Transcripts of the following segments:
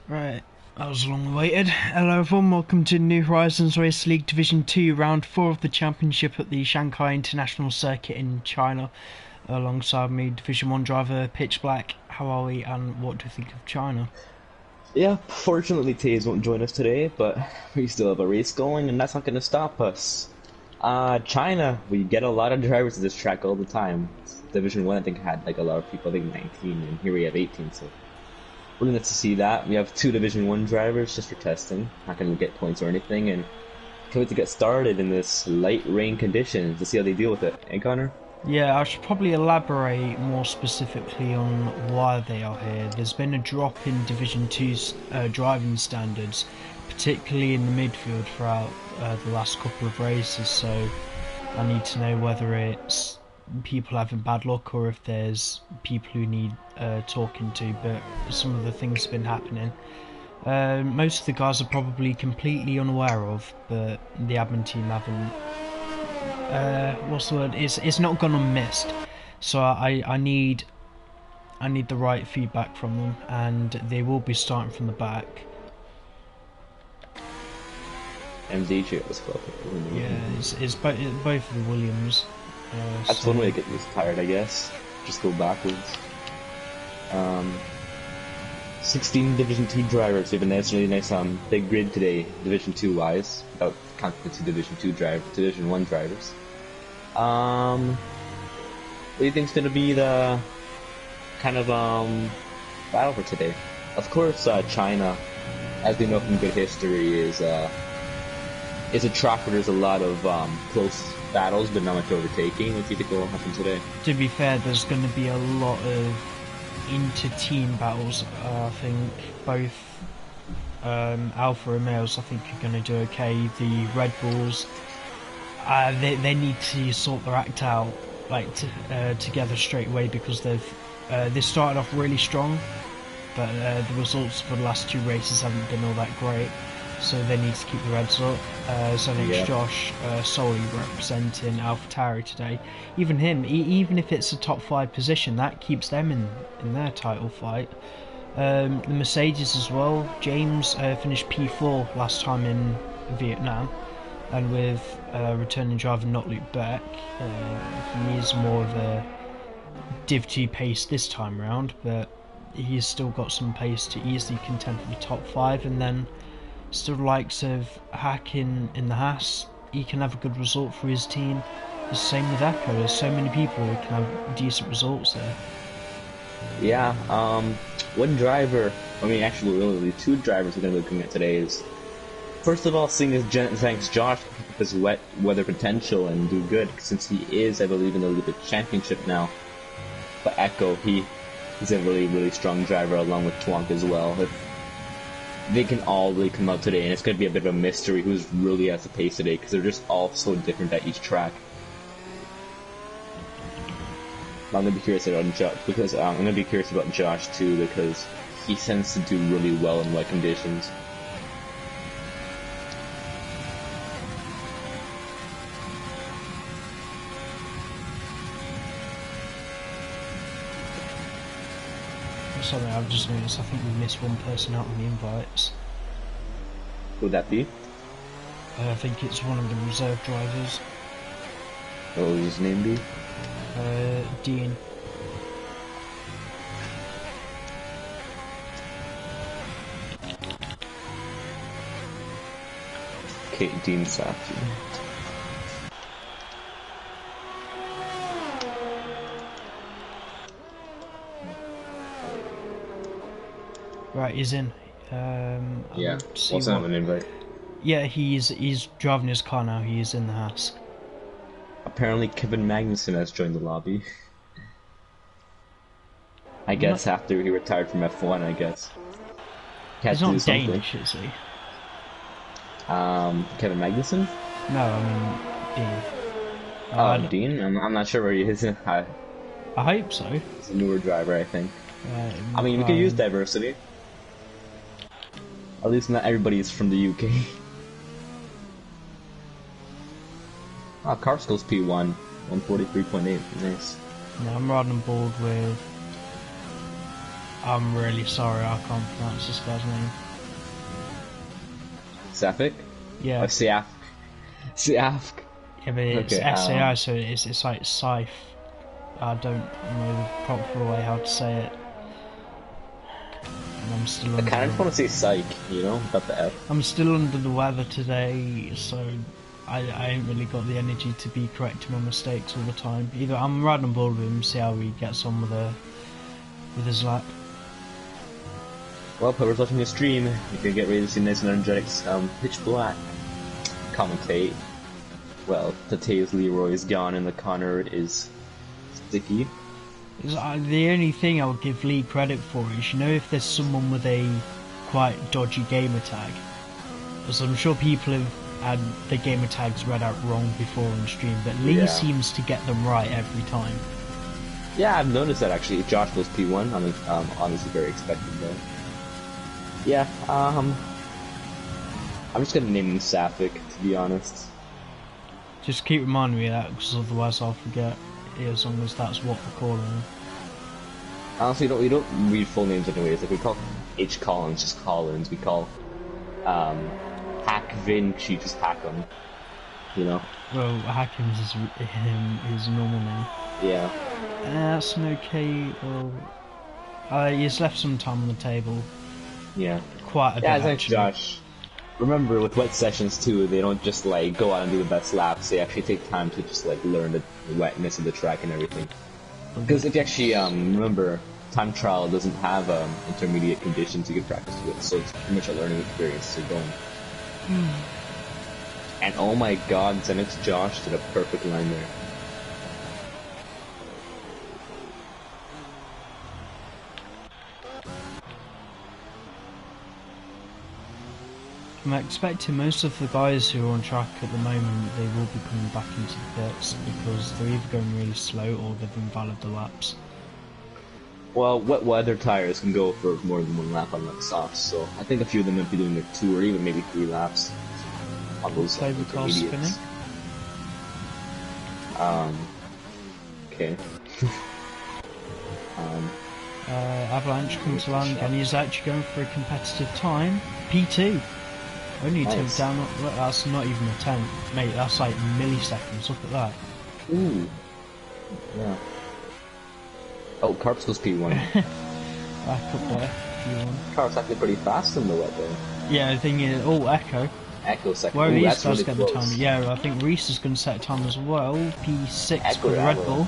Right, that was long awaited. Hello everyone, welcome to New Horizons Race League Division 2, Round 4 of the Championship at the Shanghai International Circuit in China. Alongside me, Division 1 driver Pitch Black. How are we and what do you think of China? Yeah, fortunately Taze won't join us today, but we still have a race going, and that's not going to stop us. China, we get a lot of drivers to this track all the time. Division 1, I think, had like a lot of people, I think 19, and here we have 18, so really nice to see that. We have two Division 1 drivers just for testing, not going to get points or anything, and can't wait to get started in this light rain conditions to see how they deal with it. Eh, Connor? Yeah, I should probably elaborate more specifically on why they are here. There's been a drop in Division 2's driving standards, particularly in the midfield throughout the last couple of races, so I need to know whether it's people having bad luck or if there's people who need talking to, but some of the things have been happening. Most of the guys are probably completely unaware of, but the admin team haven't what's the word? It's not gone unmissed. So I need the right feedback from them, and they will be starting from the back. MDJ was well. Yeah, it's both of the Williams. That's one way to get this tired, I guess. Just go backwards. 16 Division 2 drivers. We have a really nice big grid today, Division 2 wise, without counting the two Division 1 drivers. What do you think's gonna be the kind of battle for today? Of course, China, as we know from good history, is a track where there's a lot of close battles, but not much overtaking. What do you think will happen today? To be fair, there's going to be a lot of inter-team battles. I think both Alfa Romeos, I think, are going to do okay. The Red Bulls, they need to sort their act out together straight away because they started off really strong, but the results for the last two races haven't been all that great. So they need to keep the Reds up. So next Josh solely representing AlphaTauri today. Even him, even if it's a top 5 position, that keeps them in their title fight. The Mercedes as well. James finished P4 last time in Vietnam, and with returning driver not Luke Beck, he is more of a Div 2 pace this time round, but he's still got some pace to easily contend for the top 5, and then still the likes of Hack in the Haas, he can have a good result for his team. The same with Echo, there's so many people who can have decent results there. Yeah, one driver, I mean actually really two drivers we're going to be looking at today is, first of all, seeing as thanks Josh to pick up his wet weather potential and do good, since he is, I believe, in the Olympic Championship now. But Echo, he's a really, really strong driver along with Twonk as well. They can all really come out today, and it's going to be a bit of a mystery who's really has the pace today, because they're just all so different at each track. I'm going to be curious about Josh, because I'm going to be curious about Josh too, because he tends to do really well in wet conditions. Sorry, I've just noticed, I think we missed one person out on the invites. Who would that be? I think it's one of the reserve drivers. What would his name be? Dean. Kate Dean Safety. Right, he's in. Yeah, what's that an invite? Yeah, he's driving his car now, he is in the house. Apparently Kevin Magnussen has joined the lobby. I guess after he retired from F1, I guess. He's not Danish, is he? Kevin Magnussen? No, I mean Dean. Dean? I'm not sure where he is. I hope so. He's a newer driver, I think. I mean, we could use diversity. At least not everybody is from the UK. Carskill's P1, 143.8, nice. Yeah, I'm riding on board with I'm really sorry, I can't pronounce this guy's name. Sapphic? Yeah. Or Siafk? Siafk? Yeah, but it's Okay, SAI, so it's like Scythe. I don't know the proper way how to say it. And I'm still I under kind of just want the, to say psych, you know, without the F. I'm still under the weather today, so I ain't really got the energy to be correcting my mistakes all the time. Either I'm riding on board with him, see how he gets on with his lap. Well, whoever's watching the stream, you can get ready to see nice and energetic, pitch black commentate. Well, Tate's Leroy is gone and the Connor is sticky. The only thing I would give Lee credit for is, you know, if there's someone with a quite dodgy gamer tag, as I'm sure people have had the gamer tags read out wrong before on stream, but Lee seems to get them right every time. Yeah, I've noticed that actually. Josh goes P1, honestly very expected though. Yeah, I'm just gonna name him Sapphic, to be honest. Just keep reminding me of that, because otherwise I'll forget, as long as that's what we're calling him. Honestly, we don't read full names anyways. Like, we call H. Collins just Collins. We call Hack Vinci just Hackham. You know? Well, Hackham's is his normal name. Yeah. That's an okay. He's left some time on the table. Yeah. Quite a bit. Yeah, thanks, actually. Josh. Remember, with wet sessions too, they don't just like go out and do the best laps. They actually take time to just like learn the wetness of the track and everything. Because if you actually remember, time trial doesn't have intermediate conditions you can practice with, so it's pretty much a learning experience. So going. And oh my God, Zenix Josh did a perfect line there. I'm expecting most of the guys who are on track at the moment, they will be coming back into the pits because they're either going really slow or they've invalid the laps. Well, wet weather tires can go for more than one lap on like softs, so I think a few of them might be doing like 2 or even maybe 3 laps on those Favourite car spinning? Okay. Avalanche comes along and he's actually going for a competitive time. P2. Only a tenth down. Look, that's not even a tenth, mate. That's like milliseconds. Look at that. Ooh. Yeah. Oh, Carps goes P1. Back up there, P1. Carps actually pretty fast in the wet though. Yeah, the thing is, Echo. Echo second. Where Ooh, these that's guys really get close. the time. Yeah, I think Reese is going to set a time as well. P6 Echo for the Red Bravo. Bull.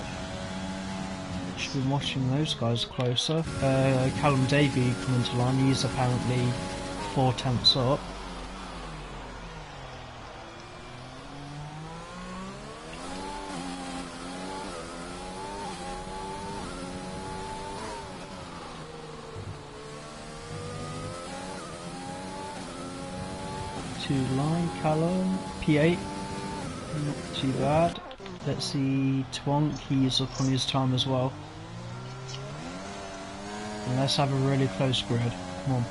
Should be watching those guys closer. Callum Davey coming to line. He's apparently 4 tenths up. To line, Callum, P8, not too bad. Let's see, Twonk, he's up on his time as well. And let's have a really close grid, come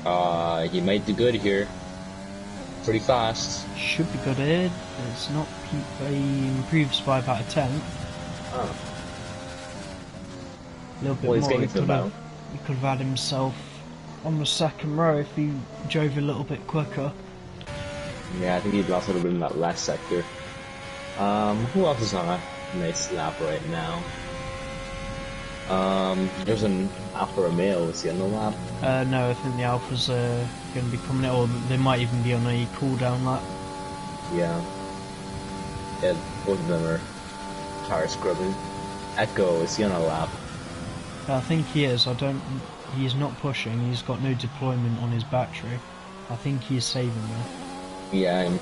on. He might do good here. Pretty fast. Should be good here, it's not, he improves by about a tenth. Oh. A little bit Well, he's more, getting to the battle. He could have had himself on the second row if he drove a little bit quicker. Yeah, I think he'd also have been in that last sector. Who else is on a nice lap right now? There's an Alfa Romeo. Is he on the lap? No, I think the Alphas are going to be coming out, or they might even be on a cooldown lap. Yeah. Yeah, both of them are tire scrubbing. Echo, is he on a lap? I think he is. He's not pushing. He's got no deployment on his battery. I think he is saving though. Yeah.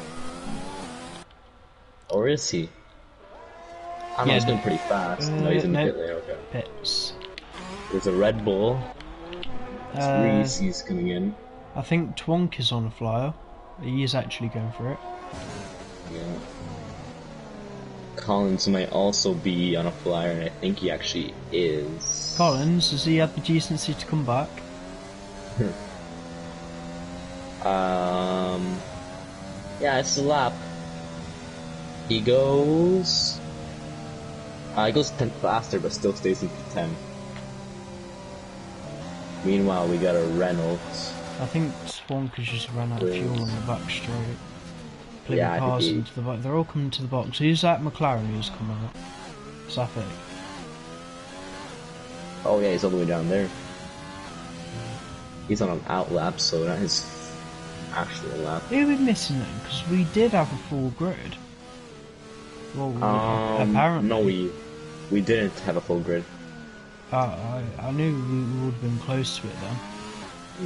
Or is he? I know he's going pretty fast. No, he's in the pit lane. Okay. Pits. There's a Red Bull. Reese, he's coming in. I think Twonk is on a flyer. He is actually going for it. Yeah. Collins might also be on a flyer, and I think he actually is. Collins, has he had the decency to come back? Yeah, it's a lap. He goes It goes 10 faster, but still stays in 10. Meanwhile, we got a Reynolds. I think Swanker's just ran out of fuel on the back straight. Putting Yeah, I think cars he... into the box. They're all coming to the box. Who's that McLaren who's coming up? Safik. Oh yeah, he's all the way down there. He's on an out lap, so not his actual lap. Who are we missing then? Because we did have a full grid. Well, apparently. No, we didn't have a full grid. I knew we would have been close to it then.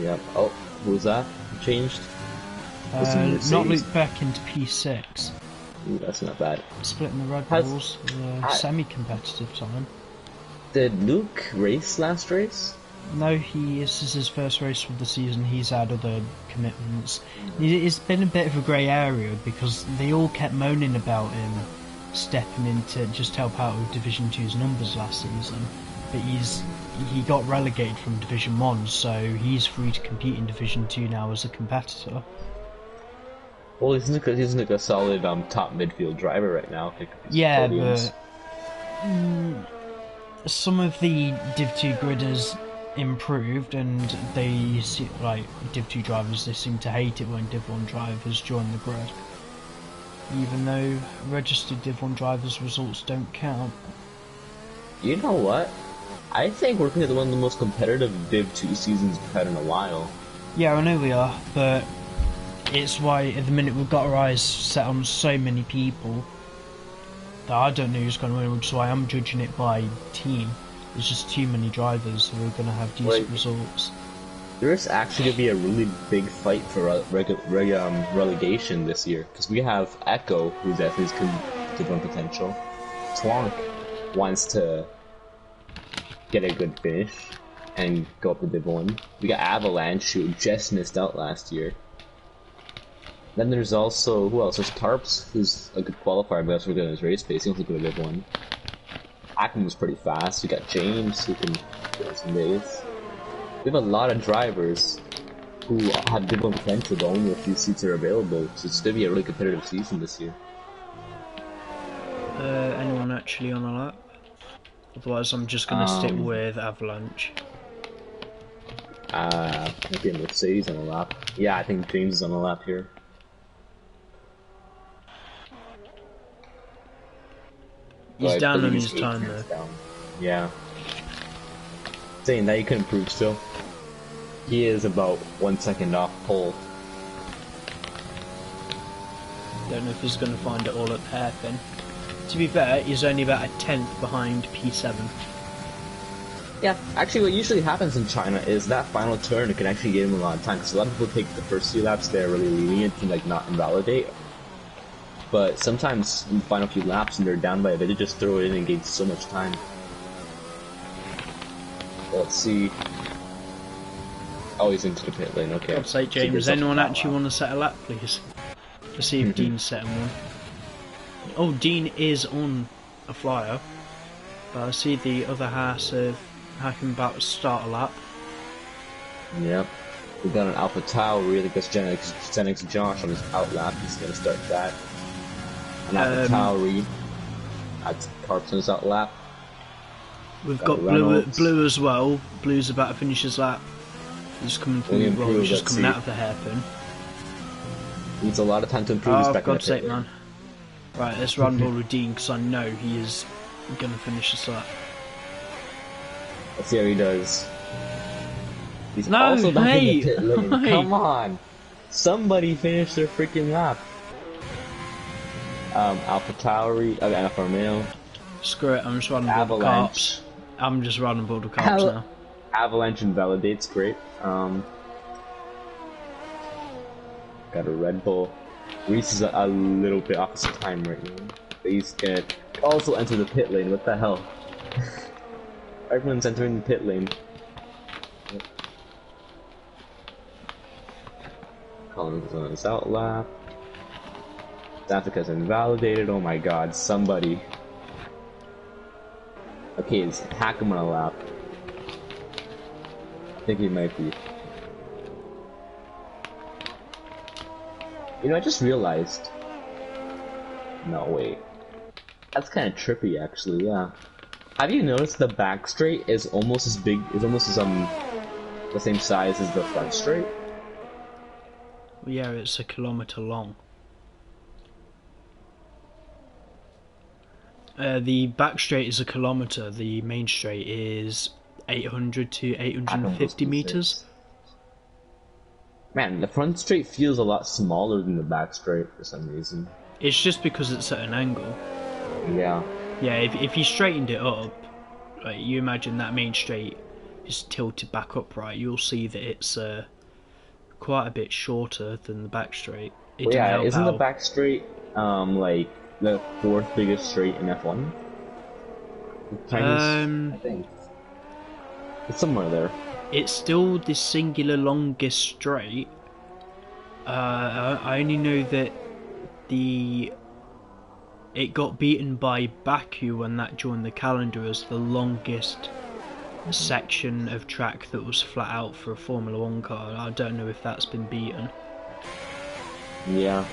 Yep. Oh, who's that? Changed? Not Luke Beck into P6. Ooh, that's not bad. Splitting the Red Bulls with a semi-competitive time. Did Luke race last race? No, this is his first race of the season. He's had other commitments. It's been a bit of a grey area because they all kept moaning about him stepping in to just help out with Division 2's numbers last season. But he got relegated from Division 1, so he's free to compete in Division 2 now as a competitor. Well, he's like a solid top midfield driver right now. Yeah, but some of the Div 2 gridders improved, and they like Div 2 drivers. They seem to hate it when Div 1 drivers join the grid, even though registered Div 1 drivers' results don't count. You know what? I think we're looking at one of the most competitive Div 2 seasons we've had in a while. Yeah, I know we are, but it's why at the minute we've got our eyes set on so many people that I don't know who's going to win, which is why I'm judging it by team. There's just too many drivers who are going to have decent results. There's actually going to be a really big fight for relegation this year, because we have Echo, who definitely has Div 1 potential. Twonk wants to get a good finish and go up to Div 1. We got Avalanche, who just missed out last year. Then there's also, who else? There's Tarps, who's a good qualifier, but that's really good in his race pace. He wants to go to Div 1. Ackman was pretty fast. We got James, who can get some race. We have a lot of drivers who have Div 1 potential, but only a few seats are available, so it's going to be a really competitive season this year. Anyone actually on a lap? Otherwise I'm just going to stick with Avalanche. Maybe a Mercedes on a lap. Yeah, I think James is on a lap here. He's down on his time though. Down. Yeah. Saying that, he could improve still. He is about 1 second off pole. Don't know if he's going to find it all at hairpin. To be fair, he's only about a 10th behind P7. Yeah, actually what usually happens in China is that final turn can actually give him a lot of time, because a lot of people take the first few laps, they're really lenient to like not invalidate. But sometimes in the final few laps and they're down by a bit, they just throw it in and gain so much time. Let's see. Oh, he's into the pit lane, okay. God's sake, James, does anyone actually want to set a lap, please? Let's see if Dean's setting one. Oh, Dean is on a flyer. But I see the other half of Hacking about to start a lap. Yep. We've got an Alpha Tauri against Genix Josh on his out lap. He's going to start that. An Alpha Tauri at Carpenter's out lap. We've got Blue as well. Blue's about to finish his lap. He's coming through. Well, he's just coming out of the hairpin. Needs a lot of time to improve his back. Oh, God's sake, man. Right, let's run ball with Dean because I know he is going to finish this lap. Let's see how he does. He's no, also back in the pit lane. Hey. Come on! Somebody finish their freaking lap. Alpha Tauri, Alpha Romeo. Screw it, I'm just running ball with Carps. I'm just running ball with Carps now. Avalanche invalidates, great. Got a Red Bull. Reese is a little bit off his time right now. But he's gonna also enter the pit lane, what the hell? Everyone's entering the pit lane. Yep. Collins on his out lap. Africa's invalidated, oh my god, somebody. Okay, it's Hack'em on a lap. I think he might be. You know, I just realized. No, wait. That's kind of trippy, actually. Yeah. Have you noticed the back straight is almost as big? Is almost as the same size as the front straight? Well, yeah, it's a kilometre long. The back straight is a kilometre. The main straight is 800 to 850 meters. Man, the front straight feels a lot smaller than the back straight for some reason. It's just because it's at an angle. Yeah. Yeah, if you straightened it up, like you imagine that main straight is tilted back upright, you'll see that it's quite a bit shorter than the back straight. Well, yeah, isn't the back straight like the fourth biggest straight in F1? I think it's somewhere there. It's still the singular longest straight. I only know that it got beaten by Baku when that joined the calendar as the longest section of track that was flat out for a Formula 1 car. I don't know if that's been beaten. Yeah.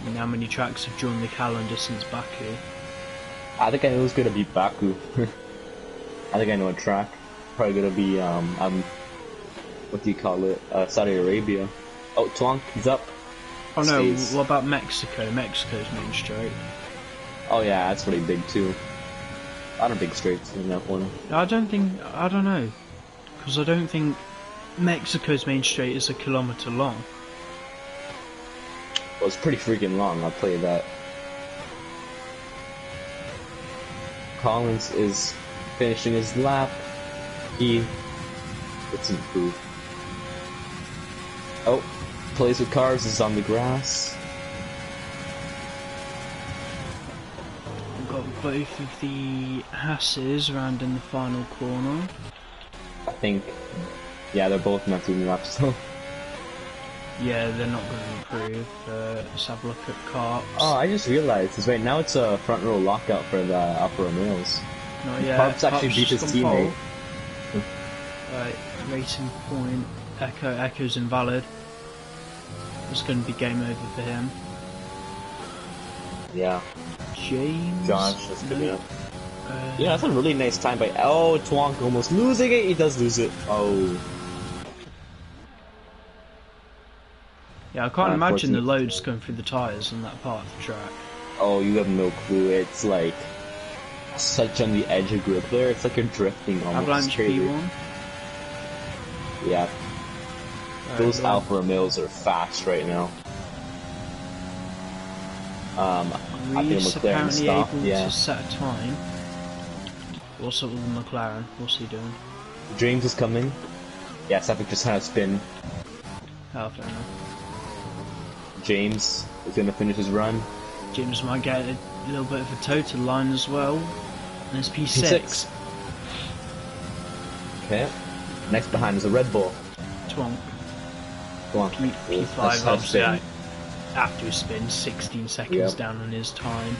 And how many tracks have joined the calendar since Baku? I think I know who's gonna beat Baku. I think I know a track. Probably gonna be what do you call it? Saudi Arabia. Oh, Twonk, he's up. Oh no, what about Mexico? Mexico's main straight. Oh yeah, that's pretty big too. A lot of big straights in that one. I don't know. Because I don't think Mexico's main straight is a kilometre long. Well, it's pretty freaking long, I'll tell you that. Collins is finishing his lap. It's improved. Oh, plays with cars, is on the grass. We've got both of the Hasses around in the final corner. I think, yeah, they're both not doing laps though. Yeah, they're not going to improve. Let's have a look at Carps. Oh, I just realized, is right now it's a front row lockout for the Alfa Romeos. Not yet. Carps actually beat his teammate. Right, racing point. Echo's invalid. It's going to be game over for him. Yeah. James? Josh, that's good enough. Yeah, that's a really nice time by... Oh, Twonk almost losing it. He does lose it. Oh. Yeah, I can't imagine the loads going through the tyres on that part of the track. Oh, you have no clue. It's like such on the edge of grip there. It's like you're drifting almost. Avalanche P1. Yeah. Those Alfa Romeos are fast right now. I think McLaren apparently stopped. able Yeah. to set a time. What's up with the McLaren? What's he doing? James is coming. Yeah, Sepik just had a spin. Oh, fair enough. James is going to finish his run. James might get a little bit of a total line as well. And it's P6. Okay. Next behind is a Red Bull. Twonk. Go on. P5 obviously after his spin, 16 seconds down on his time.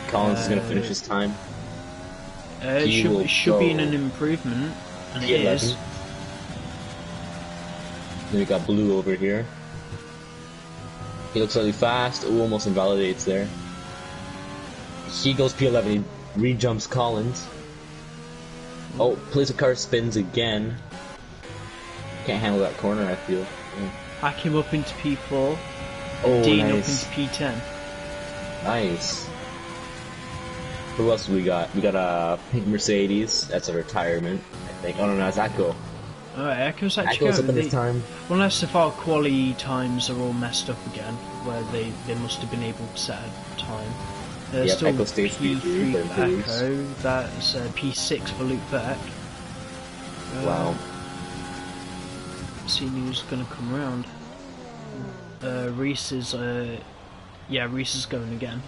Collins is going to finish his time. It should be in an improvement, and it is. Then we got Blue over here. He looks really fast. Ooh, almost invalidates there. He goes P11. He re-jumps Collins. Oh, plays a car, spins again. Can't handle that corner, I feel. Yeah. Hack him up into P4. Oh, Dean nice. up into P10. Nice. Who else do we got? We got a pink Mercedes. That's a retirement, I think. Oh no, it's Echo. Alright, Echo's actually Echo's up in his time. Unless if our quali times are all messed up again, where they must have been able to set a time. Yep, still Echo stays P3 for for Echo, that's P6 for Luke Beck. Wow. See who's gonna come around. Reese is Reese is going again.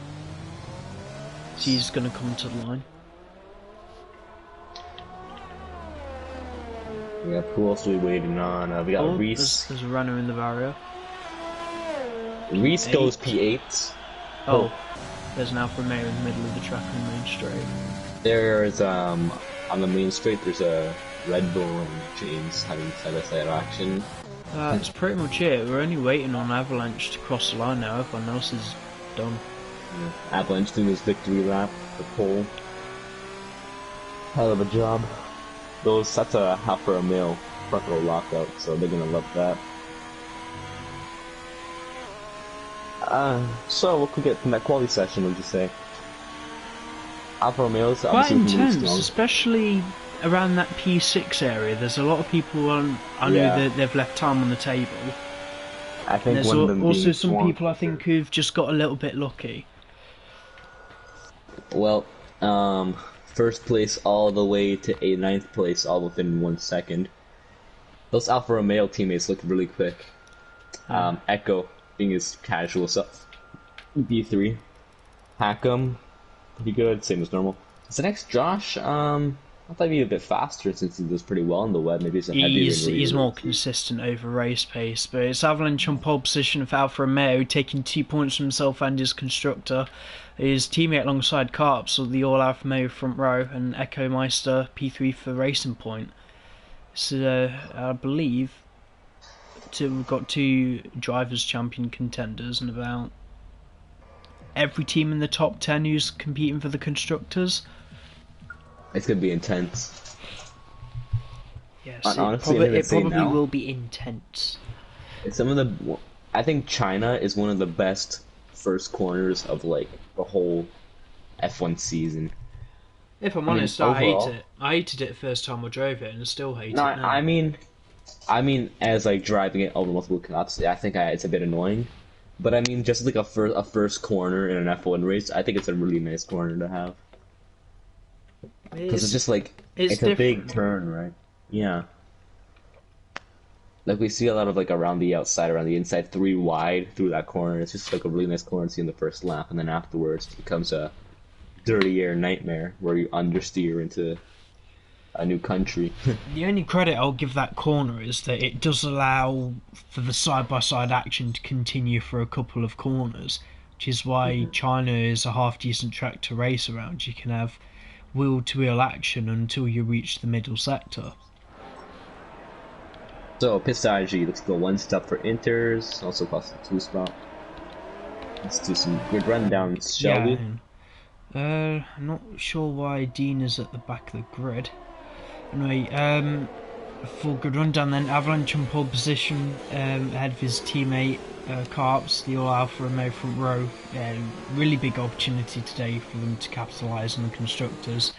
He's gonna come to the line. Yeah, who else are we waiting on? We got Reese. There's a runner in the barrier. Reese goes P8. Oh, there's an Alfa Romeo in the middle of the track on the main straight. There's on the main straight. There's a Red Bull and James having side-by-side action. That's pretty much it. We're only waiting on Avalanche to cross the line now. Everyone else is done. Avalanche doing his victory lap, the pole. Hell of a job. That's a Alfa Romeo front row lockout, so they're gonna love that. So what could we get from that quality session, would you say? Alfa Romeo's Quite obviously really intense, strong. especially around that P6 area. There's a lot of people I know Yeah. that they've left time on the table. I think There's one of them also being some Swan. people I think who've just got a little bit lucky. Well, first place all the way to ninth place, all within 1 second. Those Alfa Romeo teammates looked really quick. Echo being his casual self. B3. Hackham, pretty good, same as normal. So next, Josh, I thought he'd be a bit faster since he does pretty well on the web. Maybe he's a heavier He's more consistent over race pace, but it's Avalanche on pole position for Alfa Romeo, taking 2 points from himself and his constructor. His teammate alongside Carps, or the All Alfa Romeo front row, and Echo Meister P3 for Racing Point. So I believe we've got 2 drivers' champion contenders, and about every team in the top 10 who's competing for the constructors. It's gonna be intense. Yes, Honestly, it probably will be intense. I think China is one of the best first corners of like the whole F1 season. If I'm honest, I hate it. I hated it the first time I drove it, and I still hate it now. I mean, as like driving it over multiple cups, I think it's a bit annoying. But I mean, just like a first corner in an F1 race, I think it's a really nice corner to have. Because it's just like it's a big turn, right? Yeah. Like we see a lot of like around the outside, around the inside, 3 wide through that corner. It's just like a really nice corner to see in the first lap, and then afterwards it becomes a dirty air nightmare where you understeer into a new country. The only credit I'll give that corner is that it does allow for the side-by-side action to continue for a couple of corners, which is why China is a half-decent track to race around. You can have wheel-to-wheel action until you reach the middle sector. So, pit strategy, let's go 1 stop for inters, also cost a 2 spot. Let's do some grid rundowns, shall we? I'm not sure why Dean is at the back of the grid. Anyway, full grid rundown then. Avalanche on pole position, ahead of his teammate Carps, the All Alfa Romeo front row. Really big opportunity today for them to capitalise on the constructors.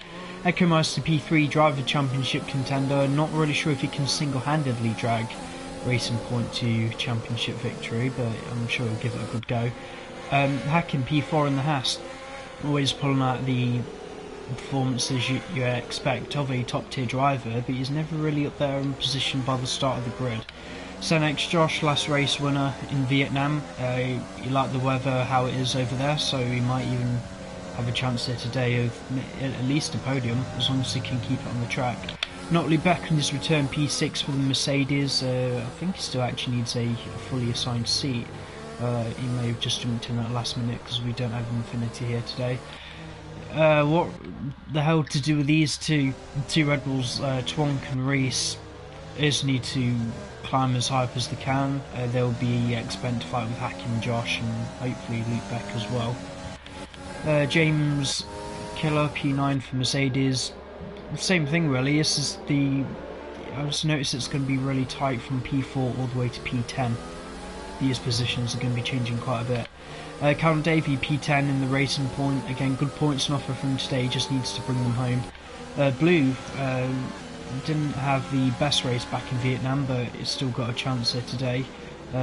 Echo Meister P3, driver championship contender. Not really sure if he can single-handedly drag Racing Point to championship victory, but I'm sure he'll give it a good go. Hacking P4 in the Haas, always pulling out the performances you expect of a top-tier driver, but he's never really up there in position by the start of the grid. So next, Josh, last race winner in Vietnam. You like the weather, how it is over there, so he might even have a chance there today of at least a podium, as long as he can keep it on the track. Notley Beckham is returned P6 for the Mercedes. I think he still actually needs a fully assigned seat. He may have just jumped in at the last minute because we don't have Infinity here today. What the hell to do with these two Red Bulls, Twonk and Reese, is need to climb as high up as they can. They'll be expecting to fight with Hacking Josh and hopefully Luke Beck as well. James Killer P9 for Mercedes, same thing really. This is I also noticed it's going to be really tight from P4 all the way to P10. These positions are going to be changing quite a bit. Callum Davey P10 in the Racing Point, again good points on offer from him today, just needs to bring them home. Blue didn't have the best race back in Vietnam, but it's still got a chance there today.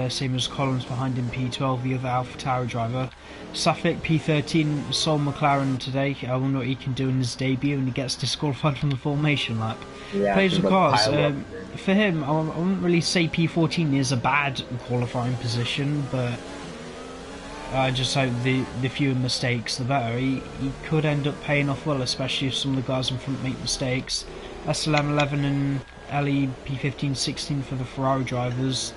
Same as Collins behind him, P12, the other Alpha Tower driver. Safik P13, Sol McLaren today. I wonder what he can do in his debut when he gets disqualified from the formation lap. Yeah, Plays with cars. For him, I wouldn't really say P14 is a bad qualifying position, but I just hope the fewer mistakes, the better. He could end up paying off well, especially if some of the guys in front make mistakes. SLM11 and LE P15-16 for the Ferrari drivers.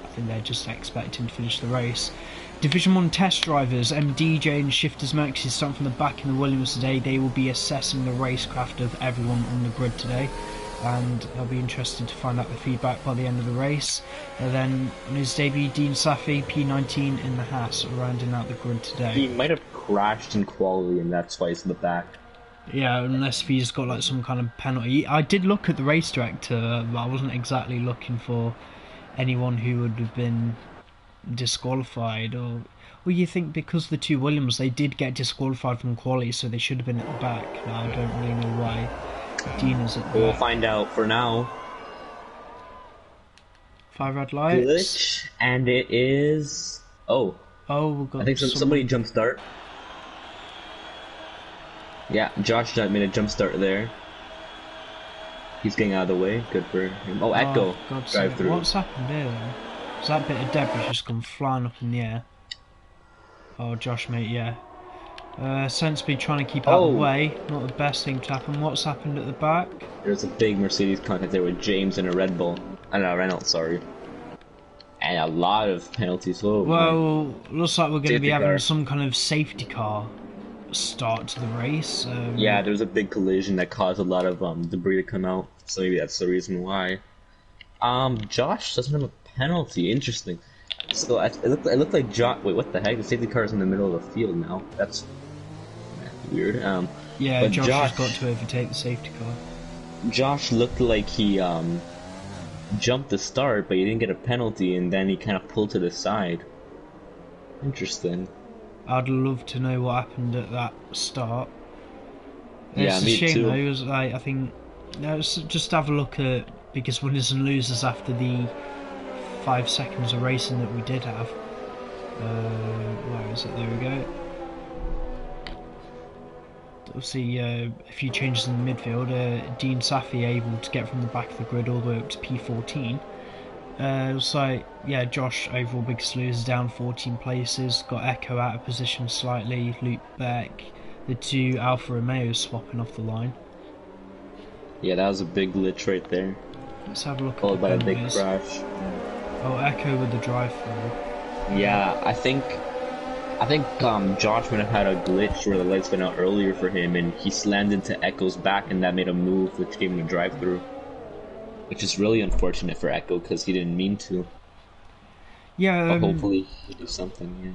I think they're just expecting to finish the race. Division 1 test drivers, MDJ and Shifters Max is starting from the back in the Williams today. They will be assessing the racecraft of everyone on the grid today, and I'll be interested to find out the feedback by the end of the race. And then on his debut, Dean Safi, P19 in the Haas, rounding out the grid today. He might have crashed in quality, and that's why he's in the back. Yeah, unless he's got like some kind of penalty. I did look at the race director, but I wasn't exactly looking for anyone who would have been disqualified. Or well, you think because the two Williams they did get disqualified from quality, so they should have been at the back. Now I don't really know why Dean is at the We'll back. find out for now. 5 red lights. Glitch, and it is. Oh, we've got I think somebody jump start. Yeah, Josh made a jump start there. He's getting out of the way. Good for him. Oh, Echo drive through. What's happened here then? Is that bit of debris just gone flying up in the air? Oh, Josh, mate, yeah. Sensibly trying to keep out of the way. Not the best thing to happen. What's happened at the back? There's a big Mercedes contact there with James and a Red Bull. And a Reynolds, sorry. And a lot of penalties. Oh, well, looks like we're going to be having car. some kind of safety car start to the race. Yeah, there was a big collision that caused a lot of debris to come out. So maybe that's the reason why. Josh doesn't have a penalty. Interesting. So it looked like Josh. Wait, what the heck? The safety car is in the middle of the field now. That's weird. Yeah, but Josh has got to overtake the safety car. Josh looked like he jumped the start, but he didn't get a penalty, and then he kind of pulled to the side. Interesting. I'd love to know what happened at that start. Yeah, it's a me shame too. though. It was like I think let's just have a look at biggest winners and losers after the 5 seconds of racing that we did have. Where is it? There we go. Obviously, a few changes in the midfield. Dean Safi able to get from the back of the grid all the way up to P14. So yeah, Josh overall biggest loser down 14 places. Got Echo out of position slightly. Luke Beck, the two Alfa Romeos swapping off the line. Yeah, that was a big glitch right there. Let's have a look. Followed at by the a big crash. Oh, Echo with the drive-through. Yeah, I think Josh might have had a glitch where the lights went out earlier for him, and he slammed into Echo's back, and that made a move, which gave him a drive-through. Which is really unfortunate for Echo because he didn't mean to. Yeah. But hopefully he'll do something. Yeah.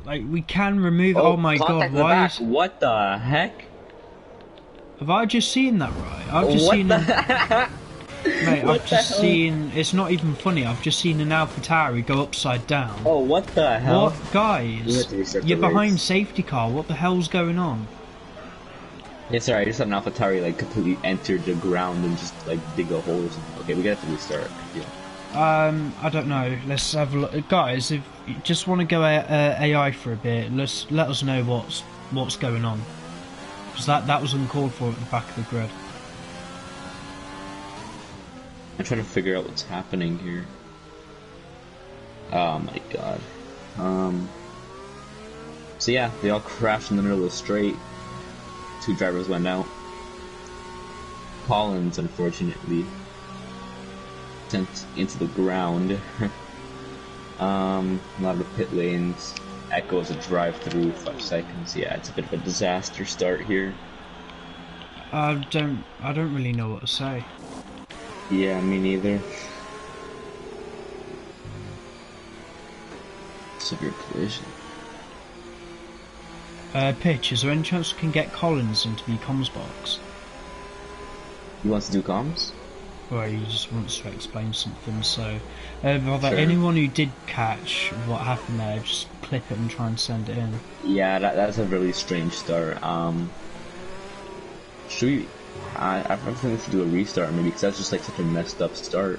Like we can remove. Oh my god! Why? What the heck? Have I just seen that right? I've just what seen. The Mate, I've just seen. It's not even funny. I've just seen an AlphaTauri go upside down. Oh, what the hell? What, guys? You're behind safety car. What the hell's going on? Yeah, sorry, I just had an AlphaTauri like completely entered the ground and just like dig a hole or something. Okay, we gotta have to restart. Yeah. I don't know. Let's have a look, guys. If you just want to go AI for a bit, let us know what's going on, because that was uncalled for at the back of the grid. I'm trying to figure out what's happening here. Oh my god. So yeah, they all crashed in the middle of the straight. 2 drivers went out. Collins, unfortunately, sent into the ground. A lot of the pit lanes. Echoes a drive through 5 seconds. Yeah, it's a bit of a disaster start here. I don't really know what to say. Yeah, me neither. Severe collision. Pitch, is there any chance we can get Collins into the comms box? He wants to do comms? Or he just wants to explain something, so... sure. Anyone who did catch what happened there, just clip it and try and send it in. Yeah, that's a really strange start. Should we... I think we should do a restart maybe, because that's just like such a messed up start.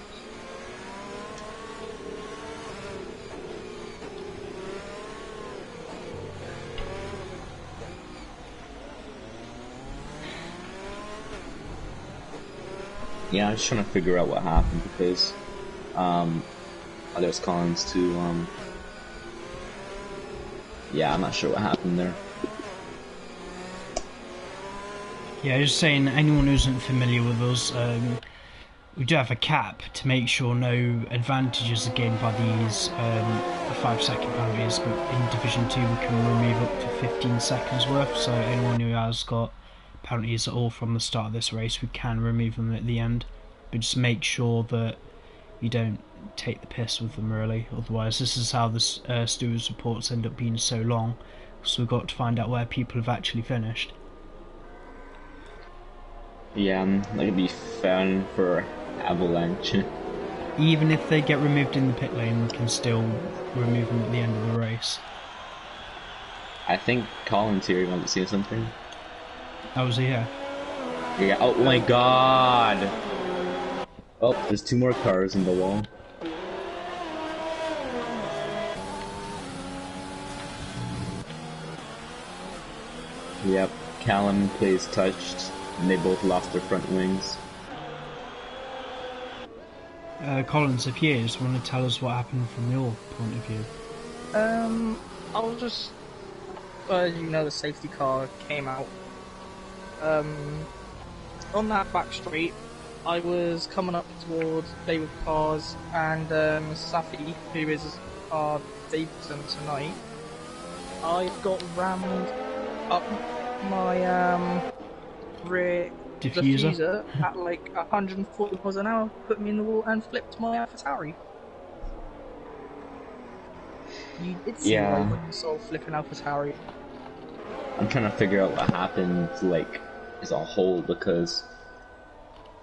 Yeah, I'm just trying to figure out what happened because, there's Collins too. Yeah, I'm not sure what happened there. Yeah, just saying, anyone who isn't familiar with us, we do have a cap to make sure no advantages are gained by these 5-second penalties, but in Division 2 we can remove up to 15 seconds worth, so anyone who has got penalties at all from the start of this race, we can remove them at the end, but just make sure that you don't take the piss with them really, otherwise this is how the stewards reports end up being so long, So we've got to find out where people have actually finished. Yeah, that could be fun for Avalanche. Even if they get removed in the pit lane, we can still remove them at the end of the race. I think Colin's here. You want to see something? Oh, was he here? Yeah. Oh my God! Oh, there's 2 more cars in the wall. Yep, Callum plays touched, and they both lost their front wings. Collins, if you want to tell us what happened from your point of view? I was just, the safety car came out. On that back street, I was coming up towards David Cars and Safi, who is our Davidson tonight. I got rammed up my rear diffuser at like 140 miles an hour, put me in the wall and flipped my AlphaTauri. You did see when you saw flipping AlphaTauri. I'm trying to figure out what happened, like, as a whole, because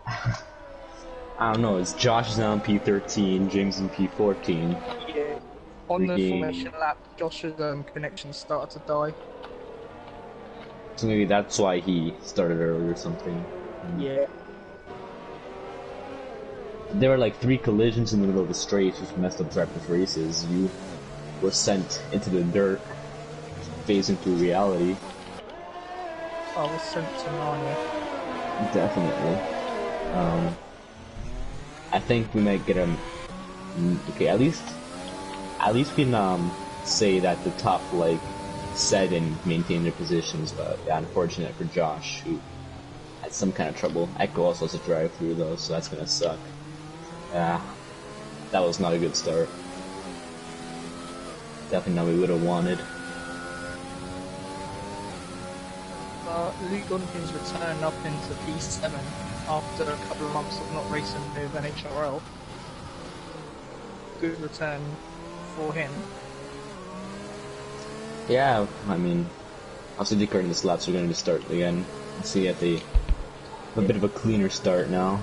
I don't know. It's Josh is now in P13, James in P14. Yeah. On the formation lap, Josh's connection started to die. So maybe that's why he started early or something. Yeah. There were like 3 collisions in the middle of the straight, which messed up Raptor's races. You were sent into the dirt, phasing through reality. I was sent to Narnia. Definitely. I think we might get him. Okay, at least we can say that the top like 7 maintain their positions, but yeah, unfortunate for Josh, who had some kind of trouble. Echo also has a drive through though, so that's gonna suck. That was not a good start. Definitely not what we would have wanted. Luke on his return up into P7 after a couple of months of not racing with Nhrl. Good return for him. Yeah, I mean, also declaring the laps are going to start again. So you have a bit of a cleaner start now.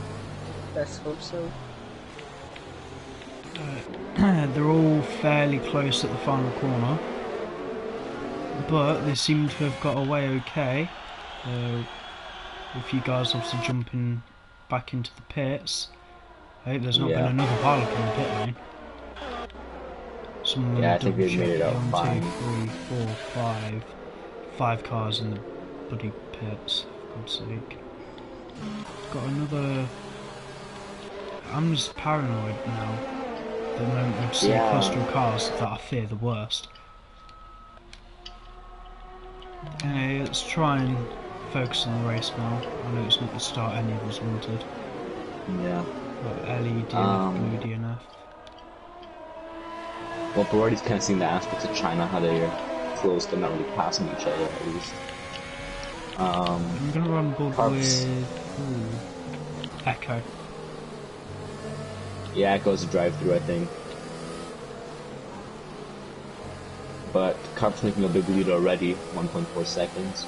Let's hope so. They're all fairly close at the final corner, but they seem to have got away okay. With you guys obviously jumping back into the pits. I hope there's not been another pileup in the pit lane. Someone I think we made it out fine. 1, 2, 3, 4, 5. 5 cars in the bloody pits, for God's sake. Got another... I'm just paranoid now. The moment I see a cluster of cars that I fear the worst. Anyway, let's try and focus on the race now. I know it's not the start any of us wanted. Yeah. But LE, DNF, Blue, DNF. Well, we're already kind of seeing the aspects of China, how they're close but not really passing each other at least. I'm gonna run board with Echo. Yeah, Echo's a drive-through, I think. But Carp's making a big lead already, 1.4 seconds.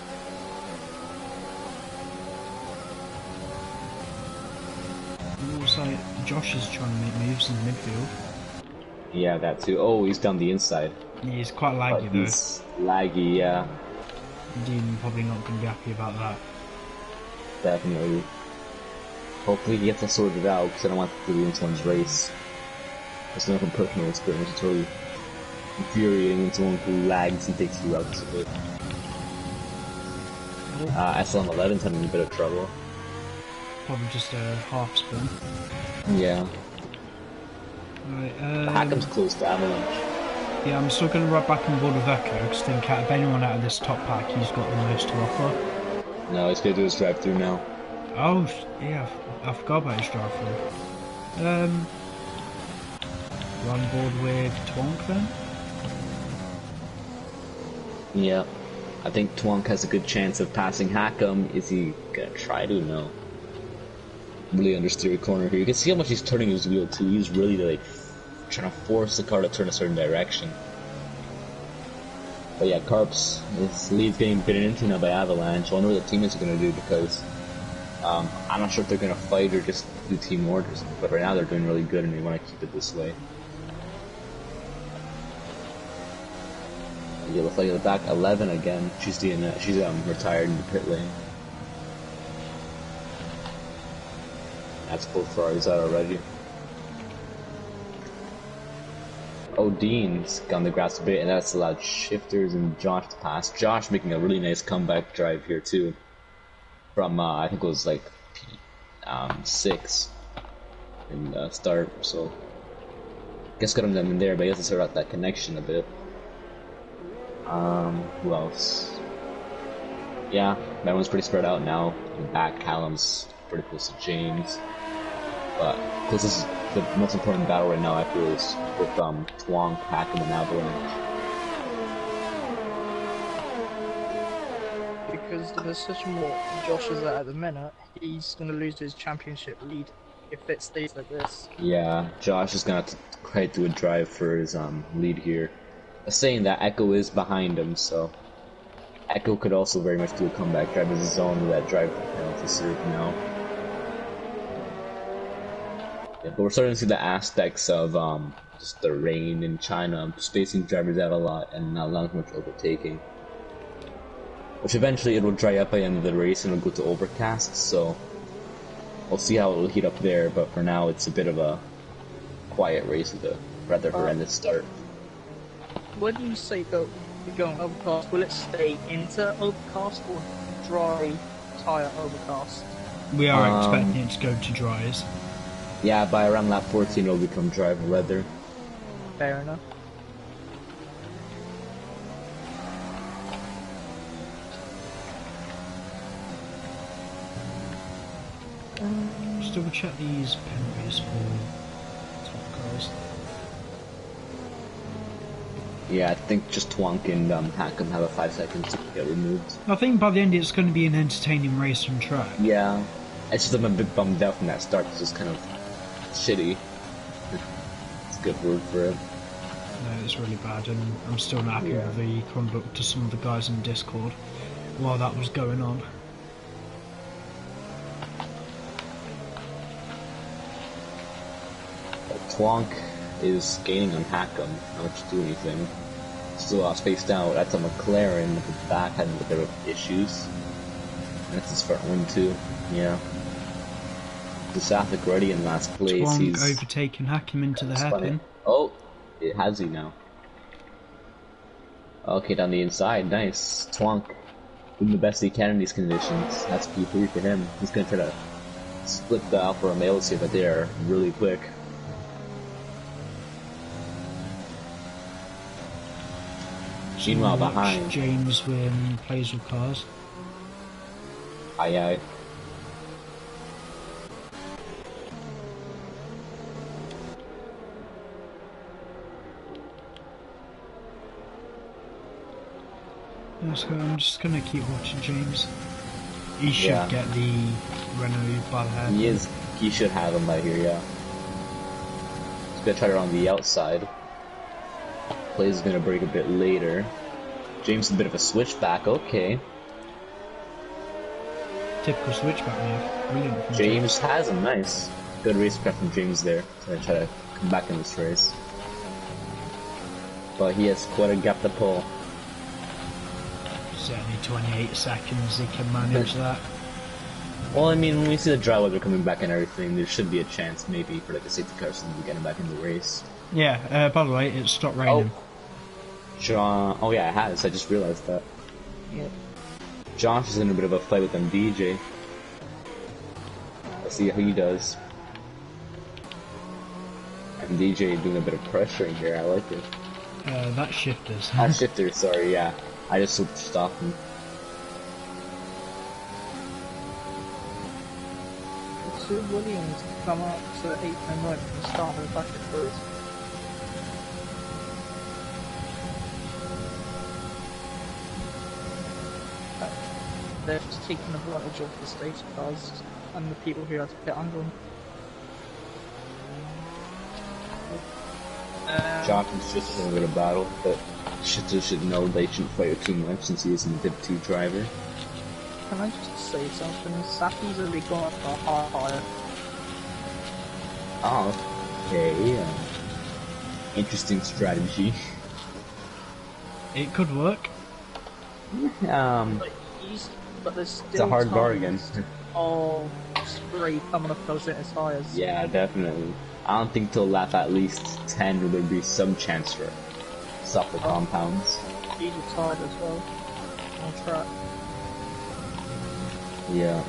It looks like Josh is trying to make moves in the midfield. Yeah, that too. Oh, he's down the inside. He's quite laggy though. He's laggy, yeah. Dean probably not going to be happy about that. Definitely. Hopefully he gets that sorted out, because I don't want to ruin someone's race. It's not from personal experience, it's really infuriating when someone who lags and takes you out of it. SLM11's having a bit of trouble. Probably just a half spin. Yeah. Right, Hackham's close to Avalanche. Yeah, I'm still going to ride back on board with Echo, because I think out of anyone out of this top pack, he's got the most to offer. No, he's going to do his drive-through now. Oh, yeah, I forgot about his drive-through. We're on board with Twonk then? Yeah. I think Twonk has a good chance of passing Hackham. Is he going to try to? No. Really understeer corner here. You can see how much he's turning his wheel too. He's really like trying to force the car to turn a certain direction. But yeah, Carp's his lead's getting bitten into now by Avalanche. I wonder what the teammates are going to do because I'm not sure if they're going to fight or just do team orders. But right now they're doing really good and they want to keep it this way. Yeah, looks like the back 11 again. She's retired in the pit lane. That's both Ferraris out already. Oh, Dean's gone the grass a bit, and that's allowed Shifters and Josh to pass. Josh making a really nice comeback drive here too. From I think it was like P6 in the start. So guess got him in there, but he has to sort out that connection a bit. Who else? Yeah, that one's pretty spread out now. In the back, Callum's pretty close to James. But closest, the most important battle right now, I feel, is with Twong, Packham, and Avalanche. Because the position what Josh is at the minute, he's going to lose his championship lead if it stays like this. Yeah, Josh is gonna have to try to do a drive for his lead here. Saying that Echo is behind him, so Echo could also very much do a comeback drive as his own with that drive penalty serve now. Yeah, but we're starting to see the aspects of just the rain in China, spacing drivers out a lot and not allowing much overtaking. Which eventually it will dry up by the end of the race and it'll go to overcast, so we'll see how it will heat up there, but for now it's a bit of a quiet race with a rather horrendous start. When you say go going overcast, will it stay into overcast or dry tyre overcast? We are expecting it to go to dries. Yeah, by around lap 14 it'll become dry weather. Fair enough. Just double check these penalties for top cars. Yeah, I think just Twonk and Packham have a 5 seconds to get removed. I think by the end it's going to be an entertaining race on track. Yeah, it's just I'm a bit bummed out from that start. It's just kind of shitty. It's a good word for it. No, it's really bad, and I'm still not happy with the conduct to some of the guys in Discord while that was going on. Twonk is gaining on Packham, not much to do anything. Still spaced out. That's a McLaren at the back having a bit of issues. And that's his front one too. Yeah. Safik already in last place. Twonk He's overtaken Hakim into the hairpin. Oh, it has he now. Okay, down the inside. Nice. Twonk doing the best he can in these conditions. That's P3 for him. He's gonna try to split the Alfa Romeo see if they are really quick. Meanwhile, behind James when plays with cars. Aye aye. So I'm just gonna keep watching James. He should get the Renault by the head. He should have him by here, yeah. He's gonna try it on the outside. Plays is gonna break a bit later. James is a bit of a switchback, okay. Typical switchback move. Brilliant. James has him, nice. Good racecraft from James there. Gonna try to come back in this race. But he has quite a gap to pull. Certainly 28 seconds he can manage that. Well, I mean, when we see the dry weather coming back and everything, there should be a chance maybe for like a safety car or something to get him back in the race. Yeah, by the way, it stopped raining. John, oh yeah, it has. I just realized that. Yep. Josh is in a bit of a fight with them DJ. Let's see how he does. And DJ doing a bit of pressuring here. I like it. That's shifters. Shifter, sorry, yeah. I just switched off him. So Williams come up to 8 and right from the start of the back at first. They're just taking advantage of the stage cars and the people who have to pit under them. Josh is just in a bit of battle, but Shitter should know they shouldn't fight with too much since he isn't a Div 2 driver. Can I just say something? Safi's already got a hard fire. Oh, okay. Interesting strategy. It could work. But there's still It's a hard bargain. Oh, spray coming up those in his tires. Yeah, definitely. I don't think till lap at least 10 will there be some chance for softer compounds. He's retired as well. On track. Yeah.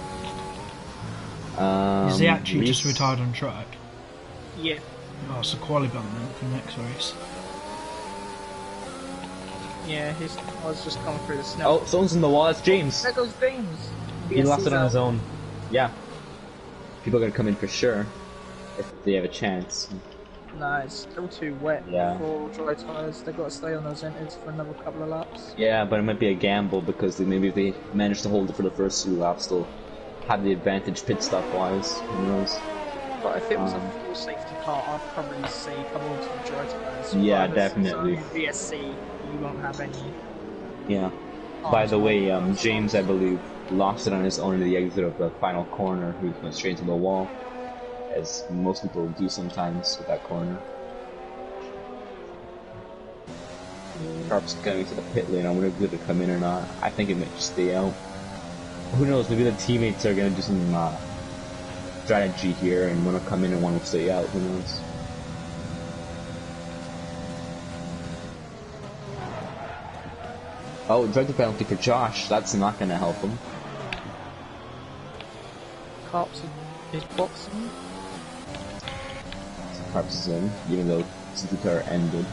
Is he actually Reese- just retired on track? Yeah. Oh, it's a quali bump then for next race. Yeah, his car's just coming through the snow. Oh, someone's in the wall. It's James. There goes James. He lost it on his own. Yeah. People are gonna come in for sure if they have a chance. Nah, it's still too wet Yeah. for dry tyres. They've got to stay on those inters for another couple of laps. Yeah, but it might be a gamble because maybe if they manage to hold it for the first 2 laps, they'll have the advantage pit stop wise. Who knows? But if it was a full safety car, I'd probably say come on to the dry tyres. Yeah, But if it's definitely. only VSC, you won't have any. Yeah. By the way, James, I believe, lost it on his own at the exit of the final corner. He went straight into the wall, as most people do sometimes with that corner. Sharp's going to the pit lane. I wonder if they're going to come in or not. I think it might just stay out. Who knows? Maybe the teammates are going to do some strategy here and want to come in and want to stay out. Who knows? Oh, drive the penalty for Josh. That's not going to help him. Cops is boxing. Carps is in, even though the car ended.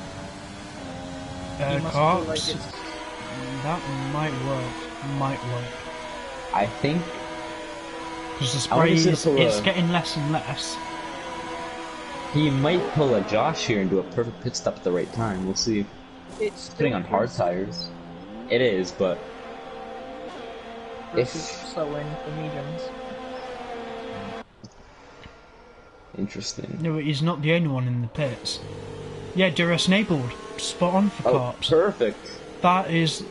You must feel Cops, like it's that might work. I think Because the I wanna spray see the it's pull, getting less and less. he might pull a Josh here and do a perfect pit stop at the right time. We'll see. it's Putting on hard still tires. It is, but versus if slow in for mediums. interesting. No, he's not the only one in the pits. Yeah, duress enabled. Spot on for Oh, Carps. perfect. That is...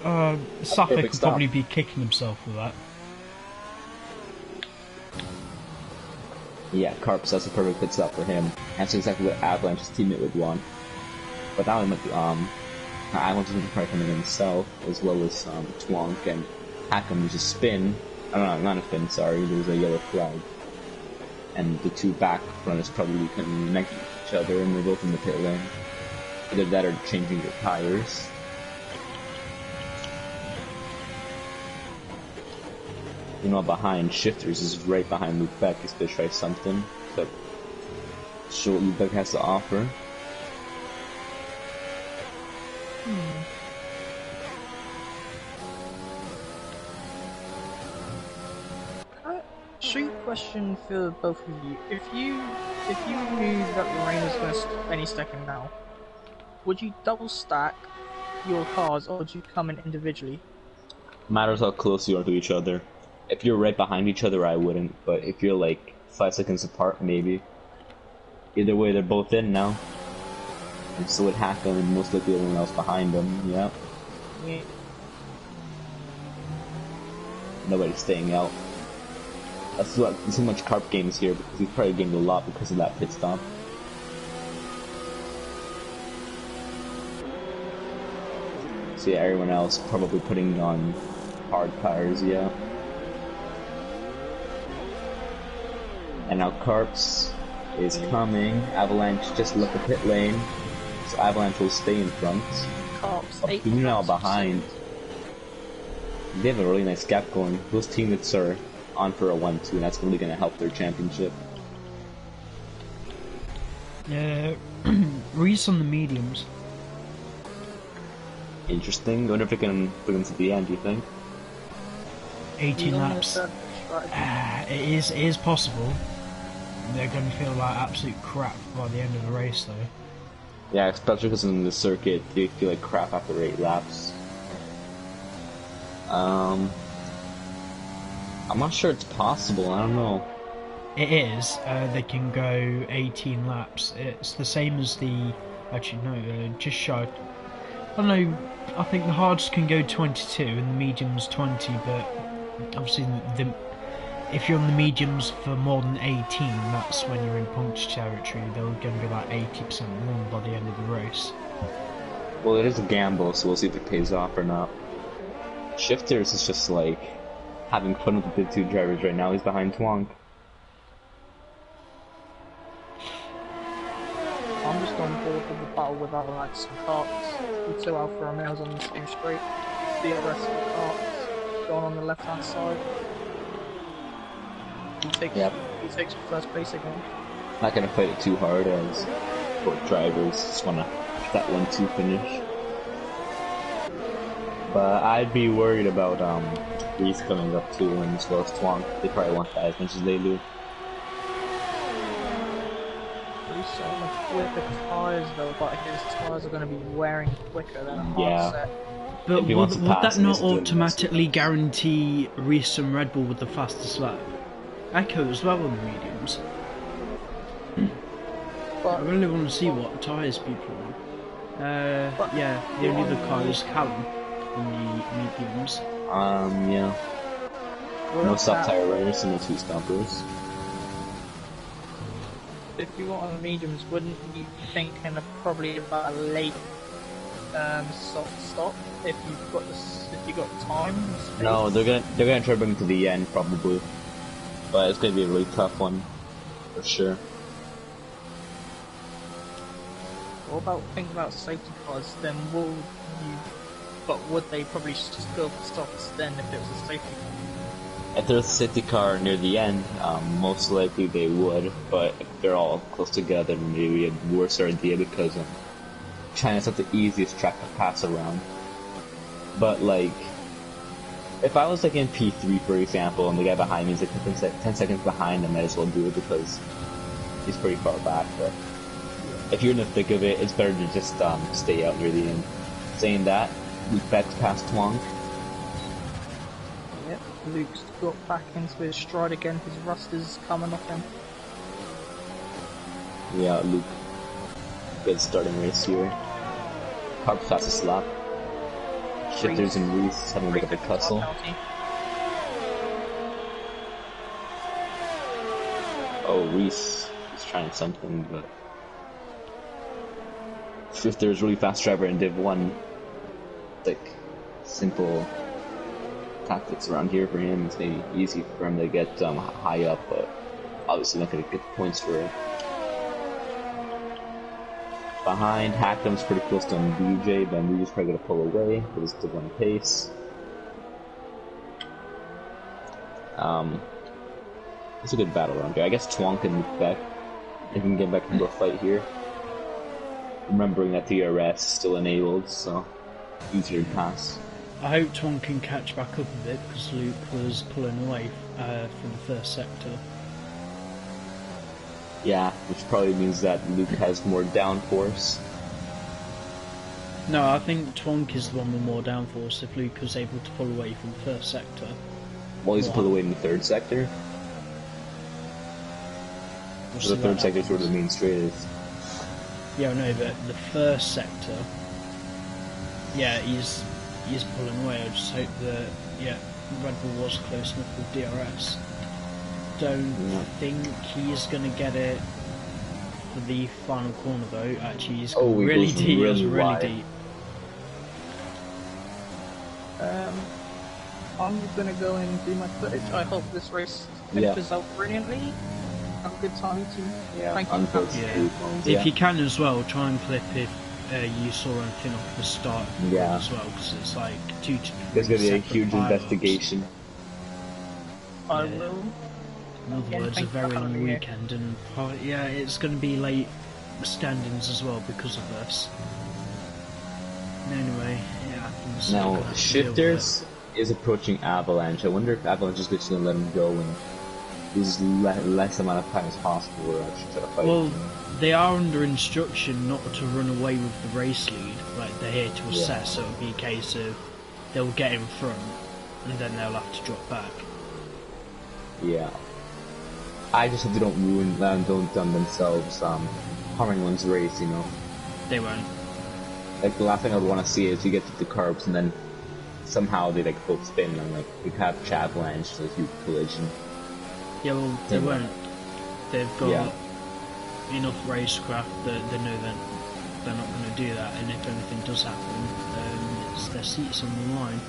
Safi perfect could stop. probably be kicking himself with that. Yeah, Carps, that's a perfect pit stop for him. That's exactly what Avalanche's teammate would want. But that one might be, Avalanche is probably coming in himself, as well as, Twonk and Hackham, which is spin. Oh, no, not a spin, sorry, there's a yellow flag. And the two back runners probably connect each other and they're both in the pit lane. Either that or changing their tires. You know, behind Shifters is right behind Luke Beck. He's gonna try something to show what Luke Beck has to offer. Shoot question for both of you. If you knew that the rain was going to stop any second now, would you double stack your cars or would you come in individually? Matters how close you are to each other. If you're right behind each other, I wouldn't. But if you're like 5 seconds apart, maybe. Either way, they're both in now. And so would Hackham and most likely everyone else behind them. Yeah. Yeah. Nobody's staying out. That's what so much Carp games here because he's probably gained a lot because of that pit stop. So yeah, everyone else probably putting on hard tires, yeah. And now Carps is coming. Avalanche just left the pit lane, so Avalanche will stay in front. Cops, Oh, now behind. They have a really nice gap going. Those teammates are on for a 1-2, and that's really going to help their championship. Reese on the mediums. Interesting. I wonder if they can put them to the end, do you think? 18 laps. It is possible. They're going to feel like absolute crap by the end of the race, though. Yeah, especially because in the circuit, they feel like crap after 8 laps. I'm not sure it's possible, I don't know. It is. They can go 18 laps. It's the same as the... Actually, no, just shy. I know. I think the hards can go 22 and the mediums 20, but obviously if you're on the mediums for more than 18, that's when you're in puncture territory. They're going to be like 80% wrong by the end of the race. Well, it is a gamble, so we'll see if it pays off or not. Shifters is just like having fun with the two drivers right now. He's behind Twonk. I'm just on board with the battle with Avalanche and Carts. The two Alfa Romeos on the same straight. The rest of the Carts going on the left hand side. He takes first place again. Not gonna fight it too hard as both drivers just wanna get that 1-2 finish. But I'd be worried about Reese coming up too, and as well as Twonk. They probably want that as much as they do. Reese on the quicker tyres though, but his tyres are going to be wearing quicker than a hard Yeah. set. But If he would, wants to would pass, that he not needs to do it automatically guarantee Reese and Red Bull with the fastest lap? Echo as well on the mediums. I But really want to see what tyres people are on. Yeah, the only other car is Callum on the mediums. Yeah. No soft tire riders and no two stoppers. if you want on the mediums, wouldn't you be thinking of probably about a late soft stop if you got time? And space? No, they're gonna try to bring it to the end probably, but it's gonna be a really tough one for sure. What about thinking about safety cars? Then would they probably still stop us then if it was a safety car? If there's a safety car near the end, most likely they would, but if they're all close together, maybe a worse idea because China's not the easiest track to pass around. But like, if I was like in P3 for example, and the guy behind me is like 10 seconds behind, I might as well do it because he's pretty far back. But if you're in the thick of it, it's better to just stay out near the end. Saying that, Luke Beck's past Twonk. Yep, Luke's got back into his stride again. His rust is coming off him. Yeah, Luke. Good starting race here. Harp's fastest lap. Shifters and Reese having a bit of a tussle. Oh, Reese is trying something, but Shifters really fast driver in Div 1. Like, simple tactics around here for him. It's maybe easy for him to get high up, but obviously not going to get the points for it. Behind, Hackham's pretty close to BJ, but BJ's probably going to pull away with his Div 1 pace. It's a good battle around here. I guess Twonk and Beck, if we can get back into a fight here. Remembering that the DRS is still enabled, so easier to pass. I hope Twonk can catch back up a bit because Luke was pulling away from the first sector. Yeah, which probably means that Luke has more downforce. No, I think Twonk is the one with more downforce if Luke was able to pull away from the first sector. Well, he's pulled away in the third sector. So the third sector is where the main straight is. Yeah, I know, but the first sector, yeah, he's pulling away. I just hope that, yeah, Red Bull was close enough with DRS. Don't think he's going to get it for the final corner though. Actually, he's really deep. Really deep. I'm gonna go and do my footage. I hope this race finishes out brilliantly. Have a good time, team. Thank you. If you can as well, try and clip if you saw anything off the start as well, because it's like there's gonna be a huge investigation. I will. In other words, a very long weekend, and yeah, it's going to be late standings as well because of this. Anyway, yeah. Now, Shifters is approaching Avalanche. I wonder if Avalanche is just going to let him go and lose less amount of time as possible, or actually try to fight. Well, they are under instruction not to run away with the race lead. Like, they're here to assess, so it'll be a case of they'll get in front, and then they'll have to drop back. Yeah. I just hope they don't ruin, don't themselves harming one's race, you know. They won't. Like the last thing I would want to see is you get to the curbs and then somehow they like both spin and like you have avalanche, so a huge collision. Yeah, well, they won't. They've got enough racecraft that they know that they're not going to do that, and if anything does happen, it's their seats on the line.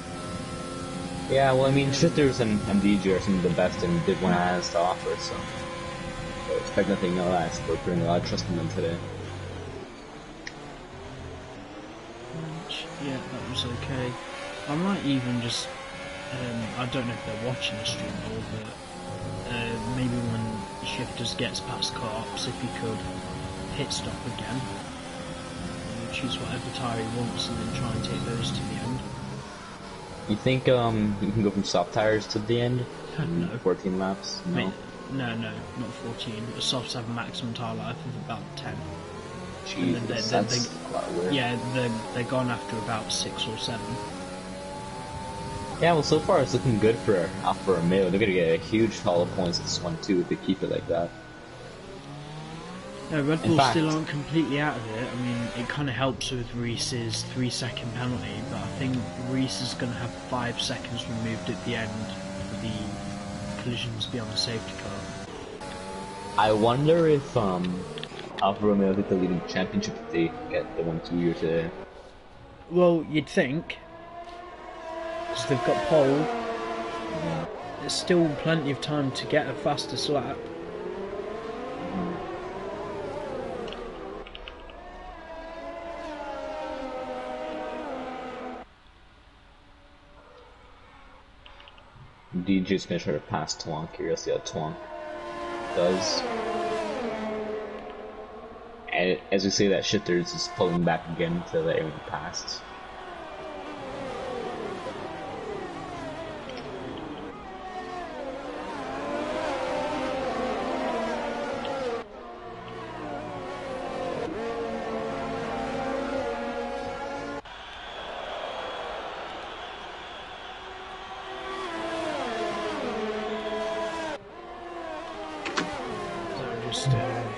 Yeah, well, I mean, Shitters and MDG are some of the best and Div 1 has to offer, so I expect nothing less. We're putting a lot of trust in them today. Yeah, that was okay. I might even just, I don't know if they're watching the stream at all, but maybe when Shifters gets past Corps, if he could hit stop again, choose whatever tire he wants and then try and take those to the end. You think you can go from soft tires to the end? No. 14 laps? No? Wait, no, not 14. The softs have a maximum tire life of about 10. Jesus, that's a lot weird. Yeah, they're gone after about 6 or 7. Yeah, well, so far it's looking good for Alfa Romeo. They're going to get a huge haul of points this one, too, if they keep it like that. No, Red Bull still aren't completely out of it. I mean, it kind of helps with Reese's 3-second penalty, but I think Reese is going to have 5 seconds removed at the end for the collisions beyond the safety car. I wonder if Alfa Romeo get the leading championship if they get the 1-2 year today. Well, you'd think. So they've got pole. Yeah. There's still plenty of time to get a fastest lap. DJ's gonna try to pass Twonk here. Let's see how Twonk does. And as we say that, Shitter's is pulling back again to let everyone pass.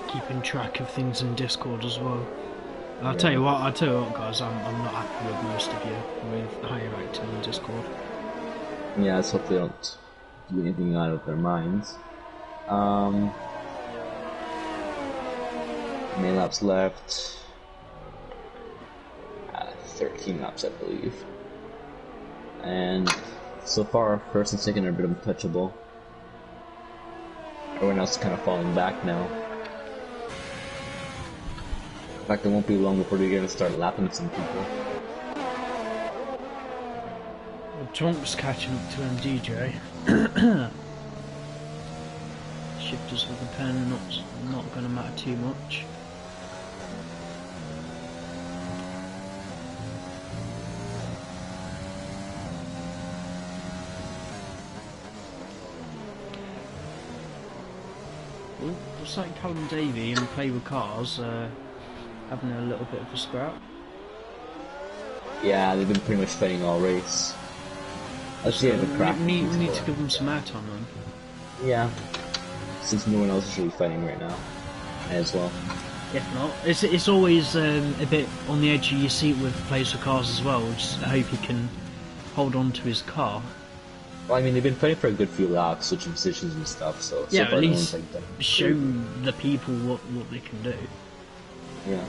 Keeping track of things in Discord as well. I'll tell you what, guys, I'm not happy with most of you with how you're acting in Discord. Yeah, let's hope they don't do anything out of their minds. Main laps left. 13 laps, I believe. And so far, first and second are a bit untouchable. Everyone else is kind of falling back now. In fact, it won't be long before they're going to start lapping some people. Well, Tonk's catching up to MDJ. Shifters with the pen, not going to matter too much. Looks like Callum Davey and Play With Cars having a little bit of a scrap. Yeah, they've been pretty much fighting all race. Let's see if the crack. We need to give them some airtime then. Yeah, since no one else is really fighting right now, as well. If not, it's always a bit on the edge of your seat with Plays With Cars as well. Just hope he can hold on to his car. Well, I mean, they've been fighting for a good few laps, switching positions and stuff, so... Yeah, so at least show the people what they can do. Yeah.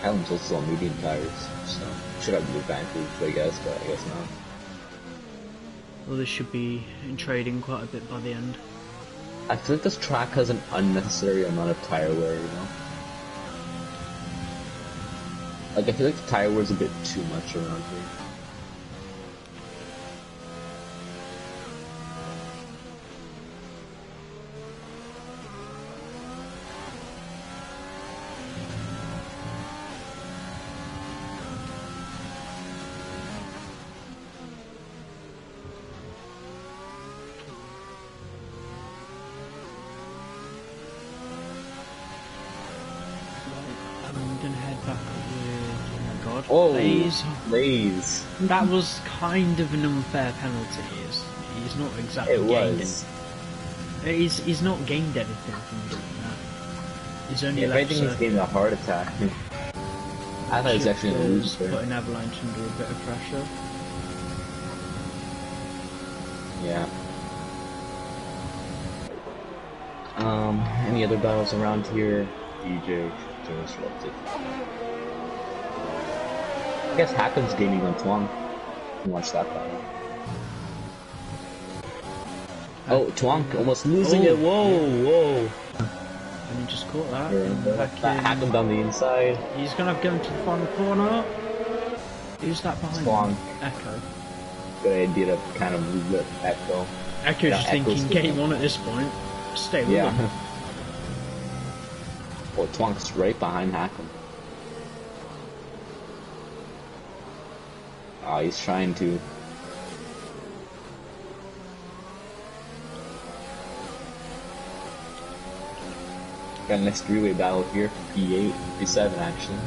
Callum's also on medium tires, so should have the advantage, I guess, but I guess not. Well, this should be in trading quite a bit by the end. I feel like this track has an unnecessary amount of tire wear, you know? Like, I feel like the tire wear is a bit too much around here. I'm gonna head back with... Oh my god. Oh, Lays. That was kind of an unfair penalty. He's not exactly gained it. He's not gained anything from doing that. He's only Yeah, if left anything, he's getting a heart attack. I thought he was actually going to lose there. putting Avalanche under a bit of pressure. Yeah. Any other battles around here? DJ, disrupted. I guess Hackham's gaining on Twang. You watch that battle. Oh, Twang almost losing it. Whoa. And he just caught that. Hackham down the inside. He's going to have to go into the final corner. Who's that behind Twang. him? Echo. Good idea to kind of let Echo. Echo's just thinking game on at this point. Stay with him. Well, Twang's right behind Hackham. Oh, he's trying to. Got a nice three-way battle here for P8, P7 actually.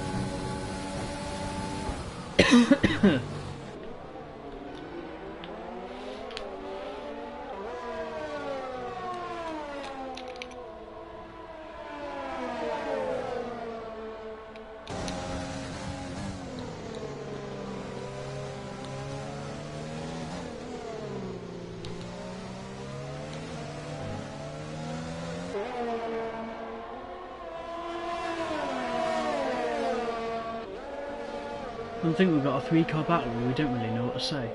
I think we've got a 3-car battle where we don't really know what to say.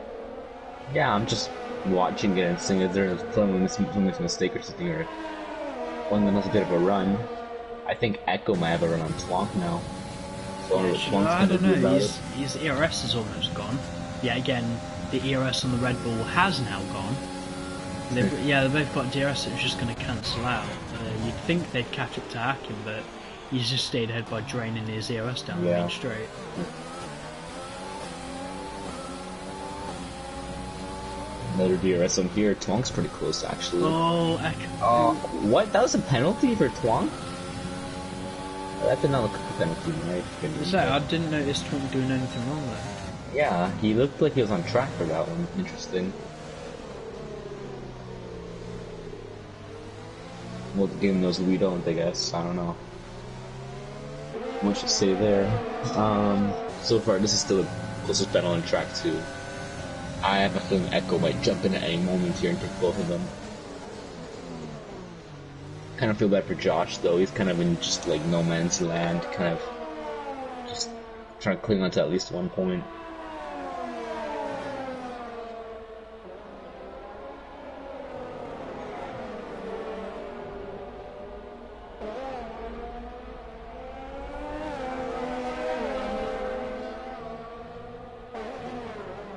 Yeah, I'm just watching it and seeing if there's someone makes a mistake or something, or one of them has a bit of a run. I think Echo might have a run on Twonk now. So I don't know, his ERS is almost gone. Yeah, again, the ERS on the Red Bull has now gone. They've both got DRS that was just going to cancel out. You'd think they'd catch up to Hakim, but he's just stayed ahead by draining his ERS down the main straight. Another DRS on here. Twonk's pretty close, actually. Oh, Echo. Oh, what? That was a penalty for Twonk? That did not look like a penalty, right? I didn't notice Twonk doing anything wrong there. Yeah, he looked like he was on track for that one. Interesting. Well, the game knows we don't, I guess. I don't know. What should say there? So far, this is still the closest battle on track 2. I have a feeling Echo might jump in at any moment here and take both of them. Kind of feel bad for Josh though. He's kind of in just like no man's land, kind of just trying to cling on to at least one point.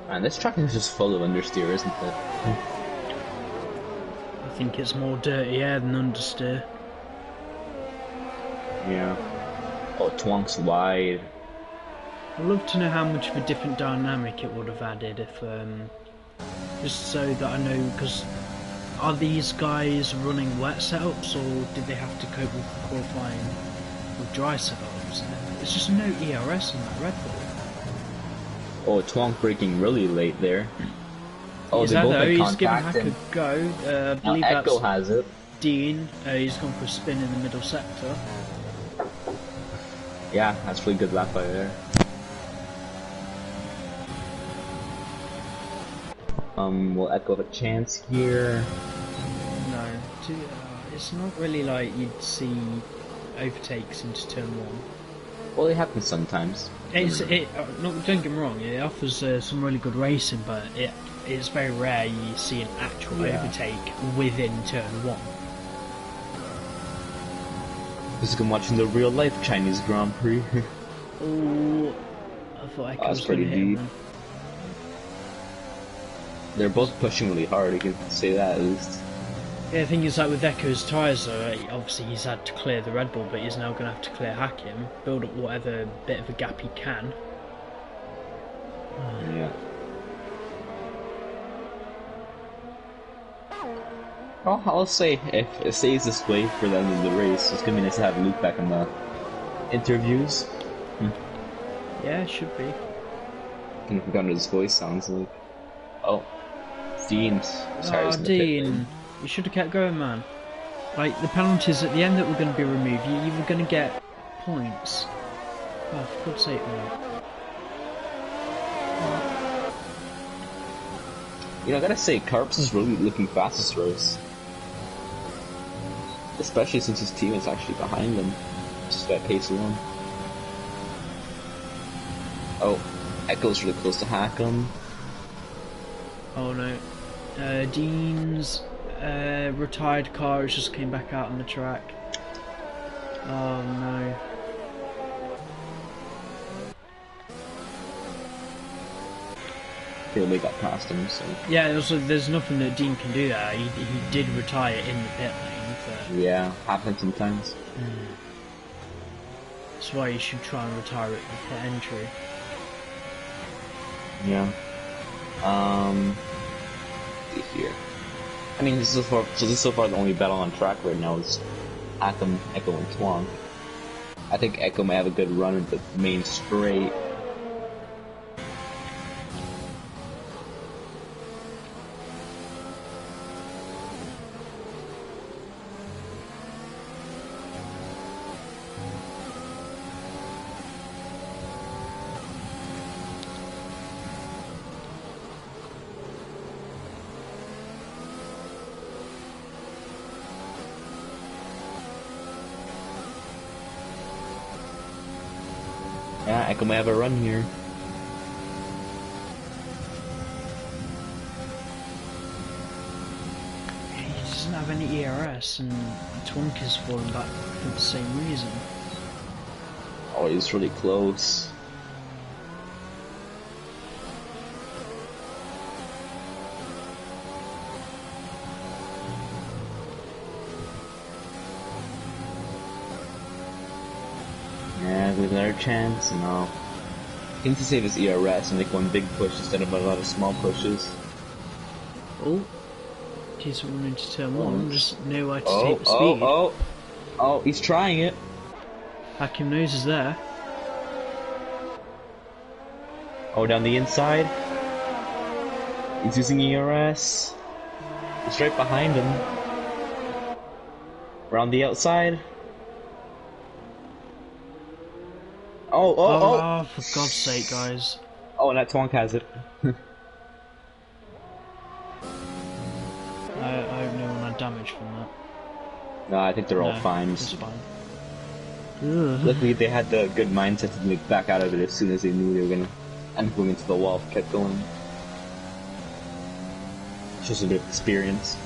Man, this track is just full of understeer, isn't it? I think it's more dirty air than understeer. Yeah. Oh, Twonk's wide. I'd love to know how much of a different dynamic it would have added if, just so that I know, because are these guys running wet setups or did they have to cope with qualifying with dry setups? There's just no ERS on that Red Bull. Oh, Twonk braking really late there. Oh, Is they that both though? had He's giving contact. Hack a go. I believe Now Echo that's has it. Dean. He's gone for a spin in the middle sector. Yeah, that's really good lap by there. Will Echo have a chance here? No, it's not really like you'd see overtakes into turn 1. Well, it happens sometimes. Don't get me wrong, it offers some really good racing, but it's very rare you see an actual overtake within turn 1. This is like I'm watching the real life Chinese Grand Prix. Oh, I thought Echo was going to hit him. They're both pushing really hard, you can say that at least. Yeah, the thing is, like with Echo's tyres, obviously he's had to clear the Red Bull, but he's now going to have to clear Hakim, build up whatever bit of a gap he can. Yeah. Well, I'll say if it stays this way for the end of the race, it's gonna be nice to have Luke back in the interviews. Yeah, it should be. Kind of forgotten his voice sounds like. Oh, Dean. Sorry, Oh, Dean, you should have kept going, man. Like, the penalties at the end that were going to be removed, you were going to get points. Oh, for God's sake, man. You know, I gotta say, Carps is really looking fast this race. Especially since his team is actually behind him. Just that pace alone. Oh, Echo's really close to Hackham. Oh no. Dean's retired car has just came back out on the track. Oh no. They got past him, so... Yeah, there's nothing that Dean can do there. He did retire in the pit lane. But... Yeah, happens sometimes. That's why you should try and retire at the pit entry. Yeah. See here. I mean, this is so far the only battle on track right now is Hackham, Echo, and Twonk. I think Echo may have a good run at the main straight. Yeah, Echo may have a run here. He doesn't have any ERS, and Twonk is falling back for the same reason. Oh, he's really close. Yeah, there's another chance. No. He needs to save his ERS and make one big push instead of a lot of small pushes. Oh, he's running to turn one. Just know where to Oh, take the speed. oh, he's trying it. Hakim knows is there. Oh, down the inside. He's using ERS. It's right behind him. Around the outside. Oh! For God's sake, guys. Oh, and that Twonk has it. I hope no one had damage from that. No, I think they're all No, fine. it's fine. Luckily, they had the good mindset to make back out of it as soon as they knew they were gonna end up going into the wall. Kept going. It's just a bit of experience.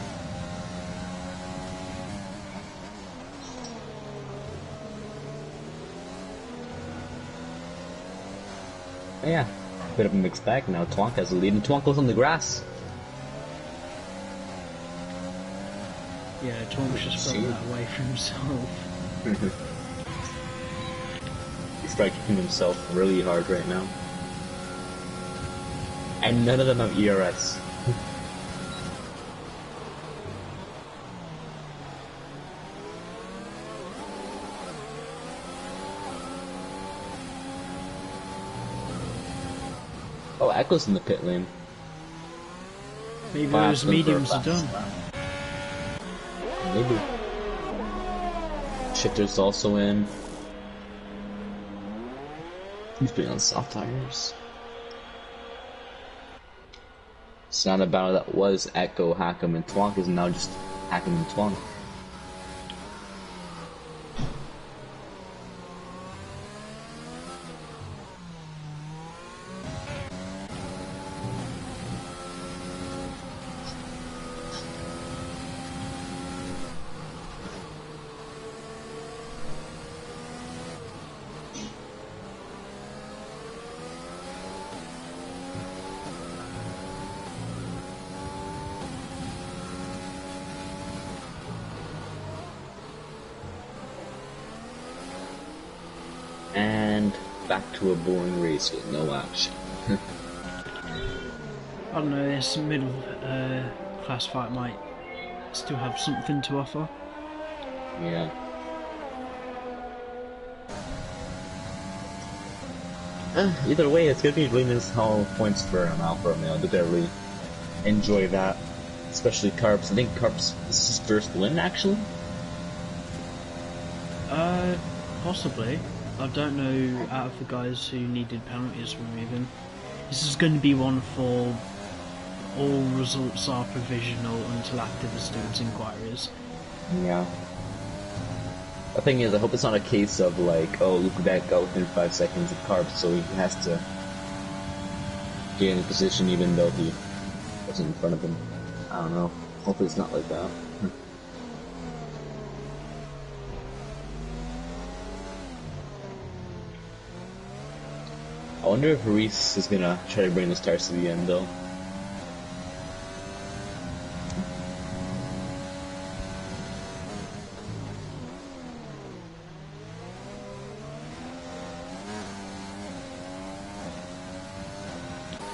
Yeah, bit of a mixed bag now. Twonk has the lead, and Twonk goes on the grass. Yeah, Twonk's just felt that away from himself. He's striking himself really hard right now. And none of them have ERS. Oh, Echo's in the pit lane. Maybe those mediums are done. Maybe. Shifter's also in. He's been on soft tires. It's not a battle that was Echo, Hackham, and Twonk. Is now just Hackham and Twonk. And back to a boring race with no action. I don't know, this middle class fight might still have something to offer. Yeah. Either way, it's gonna be really nice haul points for Alpha Romeo. Did I really enjoy that? Especially Carps. I think Carps, this is his first win actually. Possibly. I don't know out of the guys who needed penalties removing. This is going to be one for all results are provisional until after the students' inquiries. Yeah. The thing is, I hope it's not a case of like, oh, look back out within 5 seconds of carb, so he has to get in position even though he wasn't in front of him. I don't know. Hopefully it's not like that. I wonder if Reese is gonna try to bring the stars to the end though.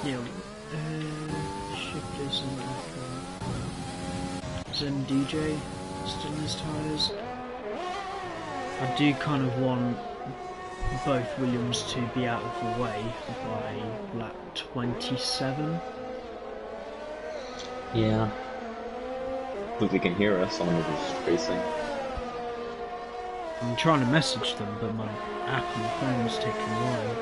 Yeah, shifters and Zen DJ still in his tyres. I do kind of want both Williams to be out of the way by lap 27. Yeah. Hope they can hear us on the racing. I'm trying to message them, but my app on the phone is taking a while.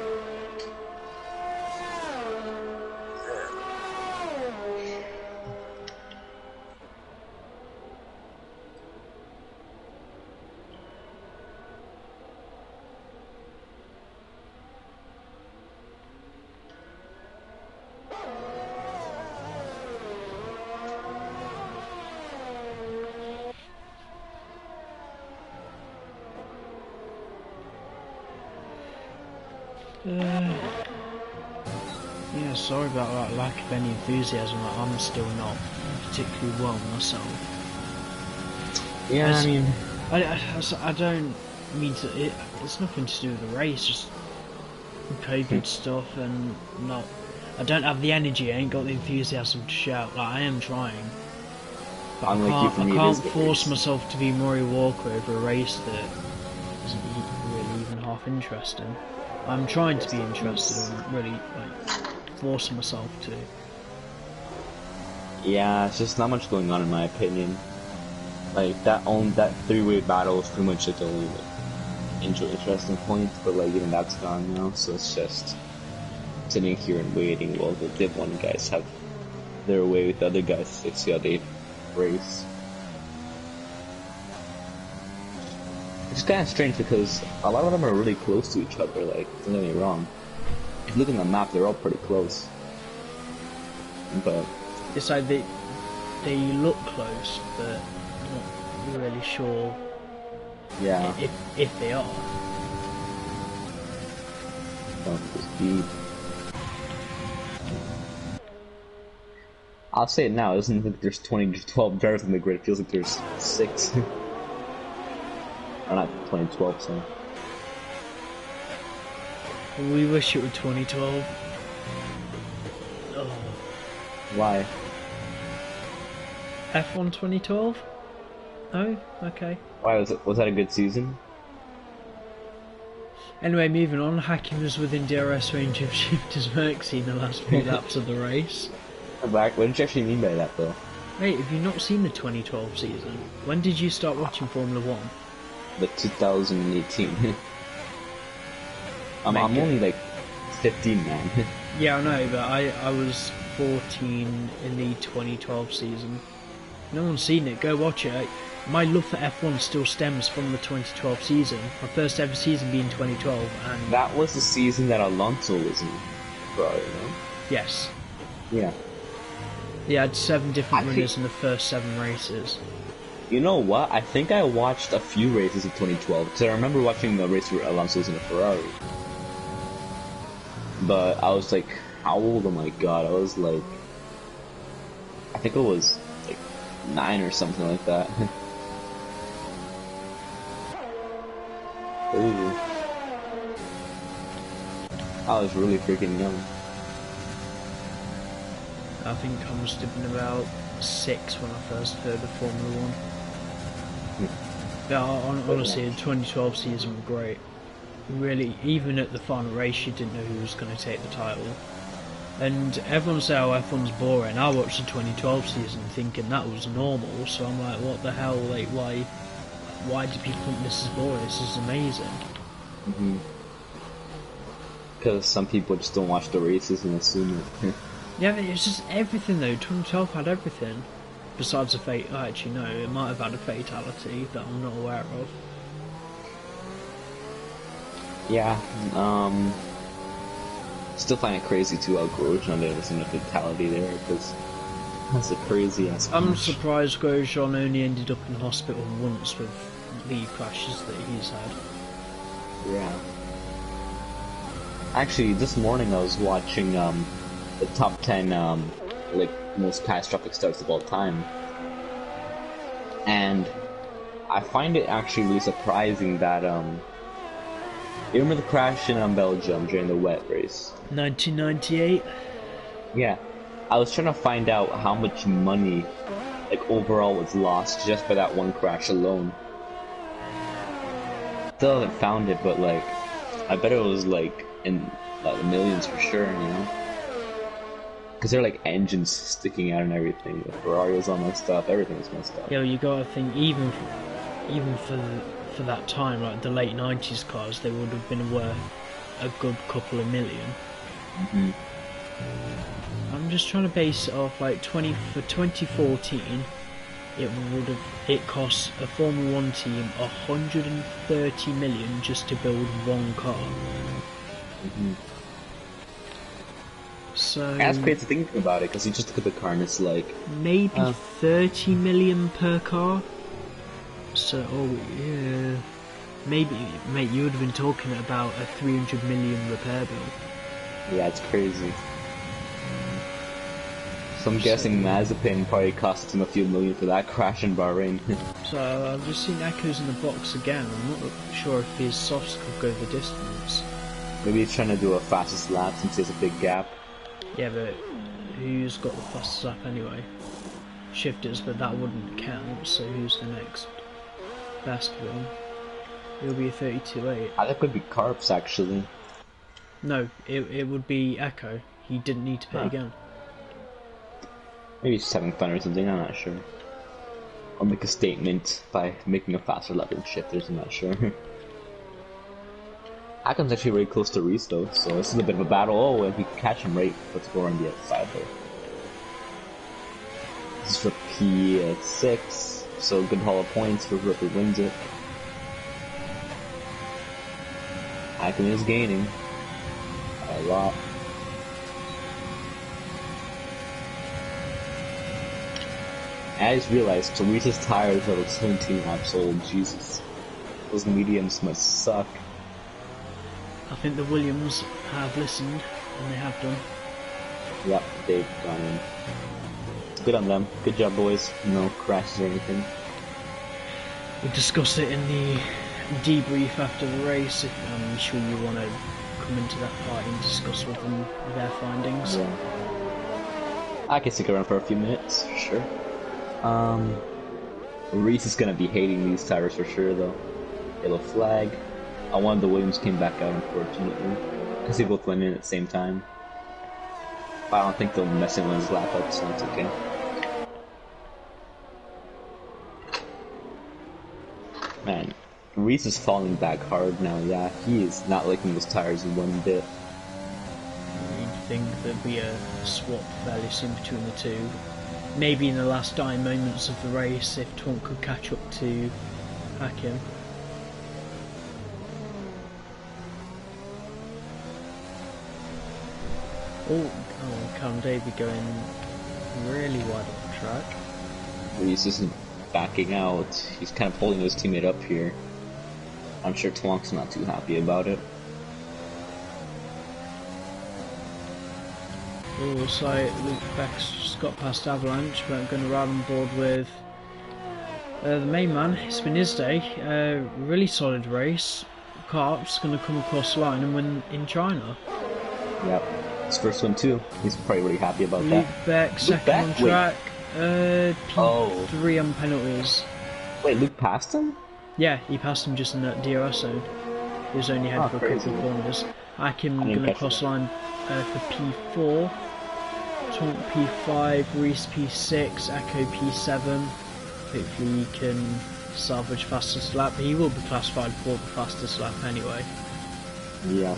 Yeah, sorry about that lack of any enthusiasm. I'm still not particularly well myself. Yeah, I mean, I don't mean to. It's nothing to do with the race, just COVID stuff, and not. I don't have the energy. I ain't got the enthusiasm to shout. Like I am trying, but I can't force myself to be Murray Walker over a race that isn't really even half interesting. I'm trying to be interested and really like forcing myself to. yeah, it's just not much going on in my opinion. Like that three-way battle is pretty much like the only like, interesting point, but like even that's gone now, so it's just sitting here and waiting while the Div 1 guys have their way with the other guys to see how they race. It's kind of strange because a lot of them are really close to each other, like, don't get me wrong. If you look at the map, they're all pretty close. But it's like they look close, but I'm not really sure. Yeah. If they are. The speed. I'll say it now, it doesn't look like there's 12 drivers on the grid, it feels like there's 6. Or not 2012, so. We wish it were 2012. Oh. Why? F1 2012? Oh, okay. Why was that a good season? Anyway, moving on. Hacking was within DRS range of Shifter's Mercy in the last few laps of the race. What did you actually mean by that, though? Mate, have you not seen the 2012 season? When did you start watching Formula 1? The 2018. I'm only like 15, man. Yeah, I know, but I was 14 in the 2012 season. No one's seen it, go watch it. My love for F1 still stems from the 2012 season. My first ever season being 2012, and... That was the season that Alonso was in Ferrari, no? Yes. Yeah. He had 7 different winners in the first 7 races. You know what? I think I watched a few races of 2012, because I remember watching the race where Alonso was in a Ferrari. But I was like, how old? Oh my god, I was like... I think it was like 9 or something like that. Ooh. I was really freaking young. I think I must have been about 6 when I first heard of Formula 1. Yeah, honestly, the 2012 season was great. Really, even at the final race, you didn't know who was going to take the title. And everyone said, oh, F1's boring. I watched the 2012 season thinking that was normal, so I'm like, what the hell, like, why why do people think this is boring? This is amazing. Because some people just don't watch the races and assume it. Yeah, but it's just everything though. 2012 had everything. Besides a fate, oh, actually no, it might have had a fatality that I'm not aware of. Yeah, still find it crazy too how Grosjean there wasn't a fatality there, because that's a crazy ass. I'm surprised Grosjean only ended up in hospital once with the crashes that he's had. Yeah. Actually, this morning I was watching the top 10 like most catastrophic starts of all time, and I find it actually really surprising that you remember the crash in Belgium during the wet race? 1998. Yeah, I was trying to find out how much money, like overall, was lost just by that one crash alone. Still haven't found it, but like, I bet it was like in like millions for sure, you know? Because they're like engines sticking out and everything. The Ferrari's all messed up. Everything's messed up. Yeah, you gotta think even for that time, like the late 90s cars, they would have been worth a good couple of million. I'm just trying to base it off like for 2014. It cost a Formula 1 team 130 million just to build one car. So that's crazy thinking about it, because you just look at the car and it's like maybe 30 million per car. So yeah, maybe mate, you would have been talking about a 300 million repair bill. Yeah, it's crazy. So I'm guessing Mazepin probably cost him a few million for that crash in Bahrain. So I've just seen Echo's in the box again. I'm not sure if his softs could go the distance. Maybe he's trying to do a fastest lap since there's a big gap. Yeah, but who's got the fastest lap anyway? Shifters, but that wouldn't count, so who's the next best one? It'll be a 32.8. I think it could be Carps actually. No, it would be Echo. He didn't need to pit again. Maybe he's just having fun or something, I'm not sure. Or make a statement by making a faster lap than shifters, I'm not sure. Hakon's actually really close to Reese though, so this is a bit of a battle. Oh, if we can catch him right, let's go on the outside though. This is for P6, so good haul of points for whoever wins it. Hakon is gaining a lot. I just realized, so Reese's tires are like 17 laps old, Jesus. Those mediums must suck. I think the Williams have listened, and they have done. Yep, they've gone in. Good on them. Good job, boys. No crashes or anything. We'll discuss it in the debrief after the race, if I'm sure you want to come into that part and discuss with them their findings. Yeah. I can stick around for a few minutes, for sure. Reese is gonna be hating these tires for sure, though. Yellow flag. One of the Williams came back out, unfortunately, because they both went in at the same time. But I don't think they'll mess in his lap up, so it's okay. Man, Reese is falling back hard now. Yeah, he is not liking those tires one bit. You'd think there'd be a swap fairly soon between the two. Maybe in the last dying moments of the race, if Twont could catch up to Hakim. Oh, Callum Davey going really wide on the track. Reese isn't backing out. He's kind of pulling his teammate up here. I'm sure Twonk's not too happy about it. Oh, so Luke Beck's just got past Avalanche, but I'm going to ride on board with the main man. It's been his day. Really solid race. Carp's going to come across the line and win in China. Yep. His first one too. He's probably really happy about Luke that. Beck, second on track. P3 on penalties. Wait, Luke passed him? Yeah, he passed him just in that DRS zone. He was only ahead for a couple of corners. Hakim going to cross line for P4. Twont P5, Reese P6, Echo P7. Hopefully he can salvage fastest lap. He will be classified for the fastest lap anyway. Yeah.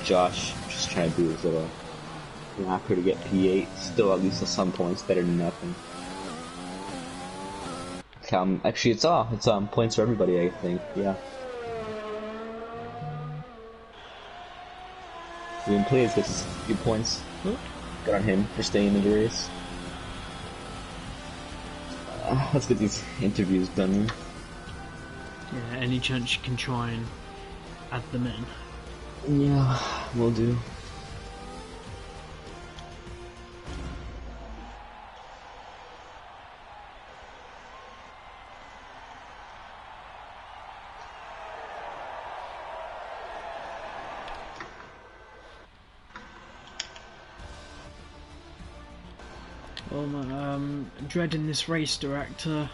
Josh just trying to do his little lapper to get P8. Still at least at some points better than nothing. Actually, it's points for everybody, I think. Yeah. Win plays gets a few points. Good on him for staying in the race. Let's get these interviews done. Yeah, any chance you can try and add them in? Yeah, we'll do. Well, I'm dreading this race director.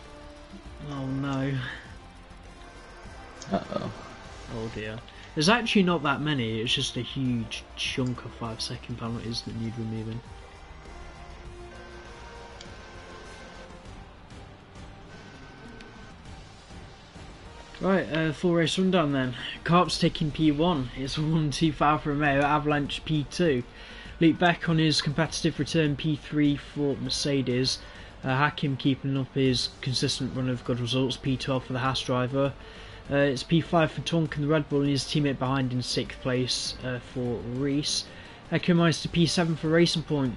Oh no. Uh-oh. Oh dear. There's actually not that many, it's just a huge chunk of 5-second penalties that need removing. Right, full race rundown then. Carp's taking P1, it's 1-2 Alfa Romeo, Avalanche P2. Luke Beck on his competitive return P3 for Mercedes. Hakim keeping up his consistent run of good results, P12 for the Haas driver. It's P5 for Tonk and the Red Bull and his teammate behind in 6th place for Reese. Echo-Meister P7 for Racing Point.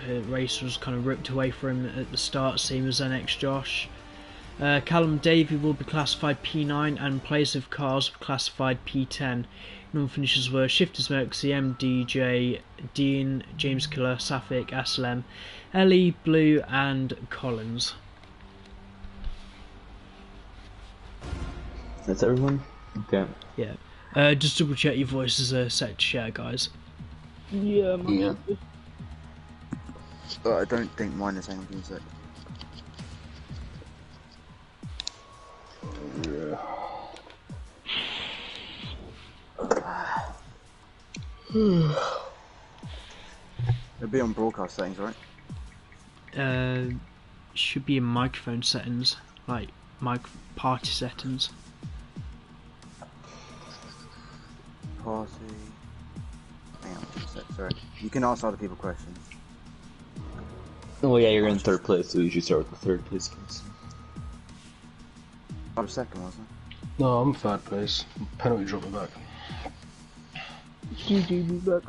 Race was kind of ripped away from him at the start, same as NX Josh. Callum Davey will be classified P9 and players of cars classified P10. Non-finishers were Shifters Merxy, MDJ, Dean, James Killer, Safik, SLM, Ellie, Blue and Collins. That's everyone? Okay. Yeah. Just double check your voices are set to share, guys. Yeah, Yeah. But I don't think mine is hanging music. Yeah. It'll be on broadcast settings, right? Should be in microphone settings, like party settings. Party. Hang on, just a sec, sorry. You can ask other people questions. Oh yeah, you're in 3rd place, so you should start with the 3rd place person. I was second, wasn't No, I'm 3rd place. Penalty dropping back. GG back.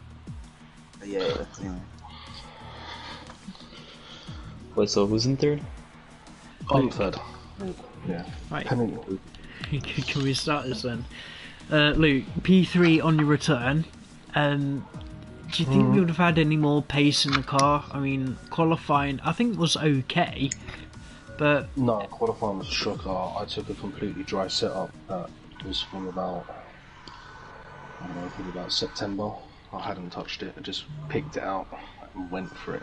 I? Yeah, anyway. Wait, so who's in 3rd? I'm 3rd. Yeah. Right. Penalty. Can we start this then? Luke, P3 on your return. Do you think you would have had any more pace in the car? I mean, qualifying I think was okay, but No, qualifying was a shocker. I took a completely dry setup that was from about, I don't know, from about September. I hadn't touched it, I just picked it out and went for it.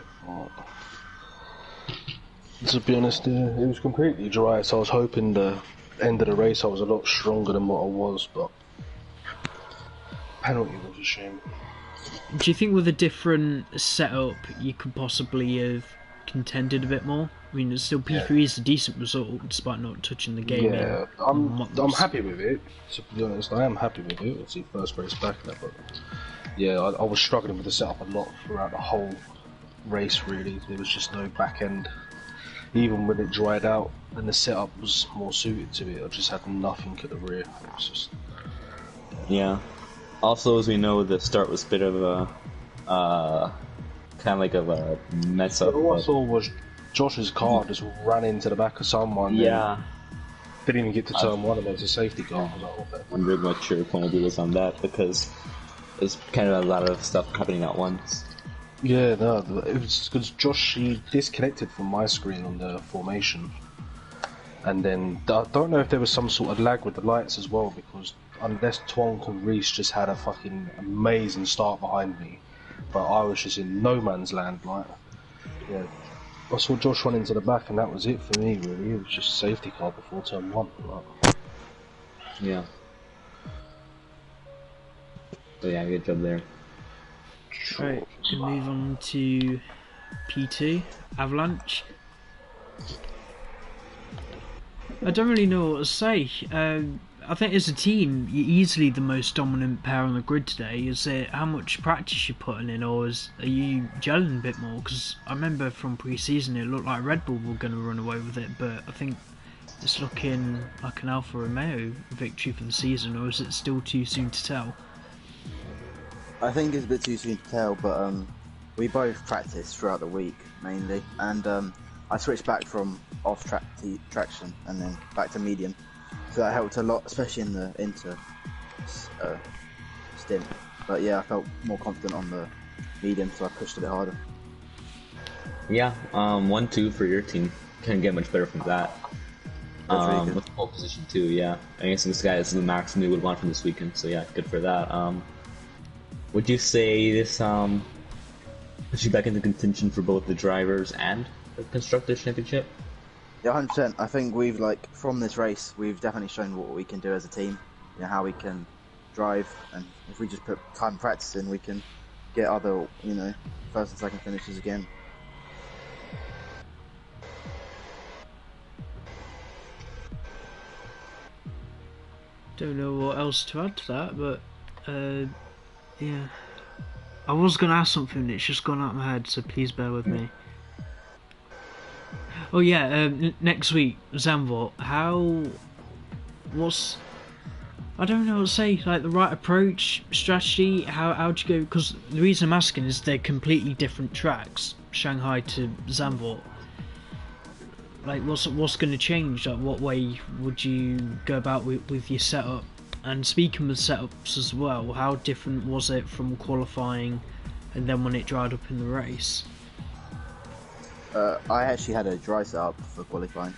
To be honest, it was completely dry, so I was hoping the end of the race I was a lot stronger than what I was, but penalty was a shame. do you think with a different setup you could possibly have contended a bit more? I mean, it's still P3 is a decent result despite not touching the game. Yeah, I'm happy with it. To be honest, I am happy with it. It's the first race back there, but yeah, I was struggling with the setup a lot throughout the whole race. Really, there was just no back end. Even when it dried out and the setup was more suited to it, I just had nothing at the rear. It was just... Yeah. Also, as we know, the start was a bit of a kind of like a mess up. All I saw was Josh's car just ran into the back of someone. Yeah. Didn't even get to turn one, and there was a safety car. I was like, okay. I wondered what your point of view was on that, because there's kind of a lot of stuff happening at once. Yeah, no, it was because Josh, he disconnected from my screen on the formation. And then, I don't know if there was some sort of lag with the lights as well, because unless Twonk and Reese just had a fucking amazing start behind me, but I was just in no man's land, like, yeah. I saw Josh run into the back and that was it for me, really. It was just safety car before turn 1. Like. Yeah. So yeah, good job there. Right, we move on to P2, Avalanche. I don't really know what to say. I think as a team, you're easily the most dominant pair on the grid today. Is it how much practice you're putting in, or are you gelling a bit more? Because I remember from pre-season it looked like Red Bull were going to run away with it, but I think it's looking like an Alfa Romeo victory for the season, or is it still too soon to tell? I think it's a bit too soon to tell, but we both practiced throughout the week mainly, and I switched back from off-track traction and then back to medium, so that helped a lot, especially in the inter stint. But yeah, I felt more confident on the medium, so I pushed a bit harder. Yeah, 1-2 for your team. Can't get much better from that. That's really good. With the pole position too, yeah. I guess this guy is the maximum we would want from this weekend, so yeah, good for that. Would you say this puts you back into contention for both the drivers and the constructors championship? Yeah, 100%. I think we've from this race, we've definitely shown what we can do as a team. You know, how we can drive, and if we just put time practice in, we can get other, first and second finishes again. Don't know what else to add to that, but yeah. I was going to ask something, it's just gone out of my head, so please bear with me. Oh yeah, next week, Zandvoort, I don't know what to say, like the right approach, strategy, how do you go, because the reason I'm asking is they're completely different tracks, Shanghai to Zandvoort. Like what's going to change, like what way would you go about with your setup? And speaking of setups as well, how different was it from qualifying and then when it dried up in the race? I actually had a dry setup for qualifying.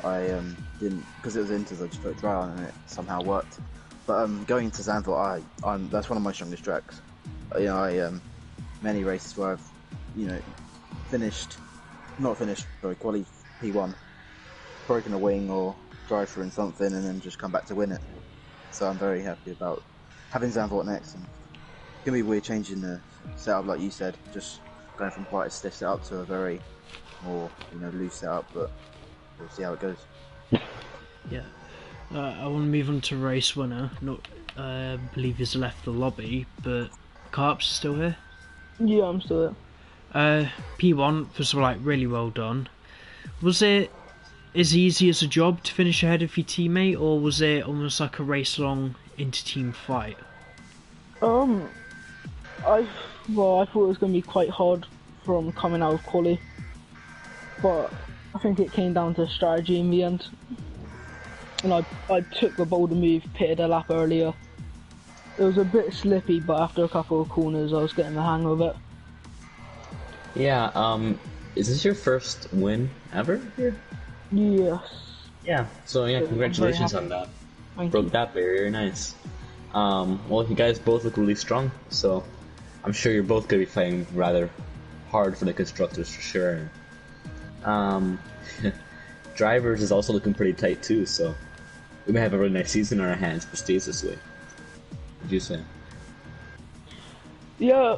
I didn't, because it was inters, I just put dry on and it somehow worked. But going into Zandvoort, that's one of my strongest tracks. Many races where I've, quali P1, broken a wing or drive through in something and then just come back to win it. So I'm very happy about having Zandvoort next. And it's gonna be weird changing the setup, like you said, just going from quite a stiff setup to a very more loose setup. But we'll see how it goes. Yeah, I want to move on to race winner. I believe he's left the lobby, but Carp's still here. Yeah, I'm still here. P1, first of all, really well done. Was it as easy as a job to finish ahead of your teammate, or was it almost like a race-long inter-team fight? I thought it was going to be quite hard from coming out of quali, but I think it came down to strategy in the end. And I took the bolder move, pitted a lap earlier. It was a bit slippy, but after a couple of corners I was getting the hang of it. Yeah, is this your first win ever here? Yes. Yeah, so yeah, congratulations on that. Broke that barrier, nice. Well, you guys both look really strong, so I'm sure you're both going to be fighting rather hard for the constructors for sure. Drivers is also looking pretty tight too, so we may have a really nice season on our hands if it stays this way. What would you say? Yeah,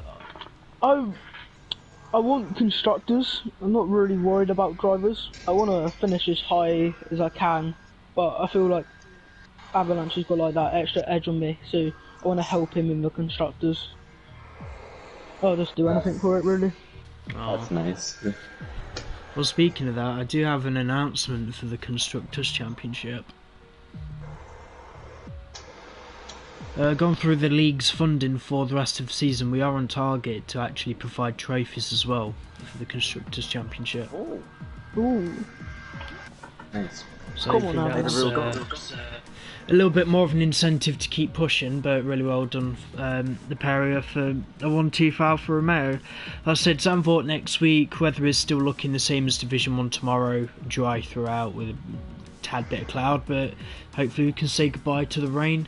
I want constructors. I'm not really worried about drivers. I want to finish as high as I can, but I feel like Avalanche has got that extra edge on me, so I want to help him in the constructors. I'll just do anything for it, really. Oh. That's nice. Well, speaking of that, I do have an announcement for the Constructors' Championship. Going through the league's funding for the rest of the season, we are on target to actually provide trophies as well for the Constructors' Championship. Ooh. Nice. So Come on now. that's a little bit more of an incentive to keep pushing, but really well done, the Peria, for a 1-2 Alfa Romeo. Like I said, Zandvoort next week. Weather is still looking the same as Division 1 tomorrow, dry throughout with a tad bit of cloud, but hopefully we can say goodbye to the rain.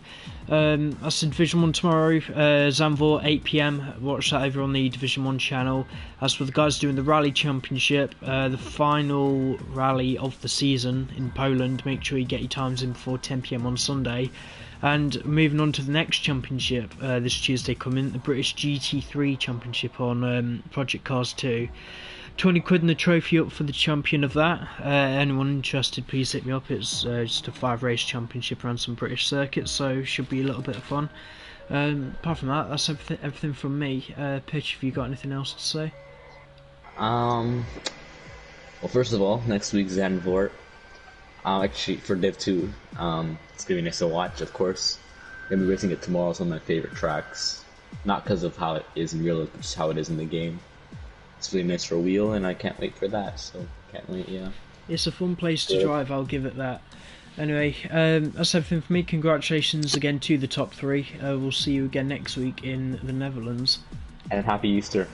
I said Division 1 tomorrow, Zandvoort 8 PM, watch that over on the Division 1 channel. As for the guys doing the Rally Championship, the final rally of the season in Poland, make sure you get your times in before 10 PM on Sunday. And moving on to the next championship, this Tuesday coming, the British GT3 Championship on Project Cars 2. £20 and the trophy up for the champion of that. Anyone interested, please hit me up. It's just a 5-race championship around some British circuits, so should be a little bit of fun. Apart from that, that's everything from me. Pitch, have you got anything else to say? Well, first of all, next week's Zandvoort. Actually, for Div 2, it's gonna be nice to watch, of course. I'm gonna be racing it tomorrow, some of my favorite tracks. Not because of how it is in real life, but just how it is in the game. It's really nice for a wheel, and I can't wait for that, so can't wait, yeah. It's a fun place to drive, I'll give it that. Anyway, that's everything for me. Congratulations again to the top 3. We'll see you again next week in the Netherlands. And happy Easter.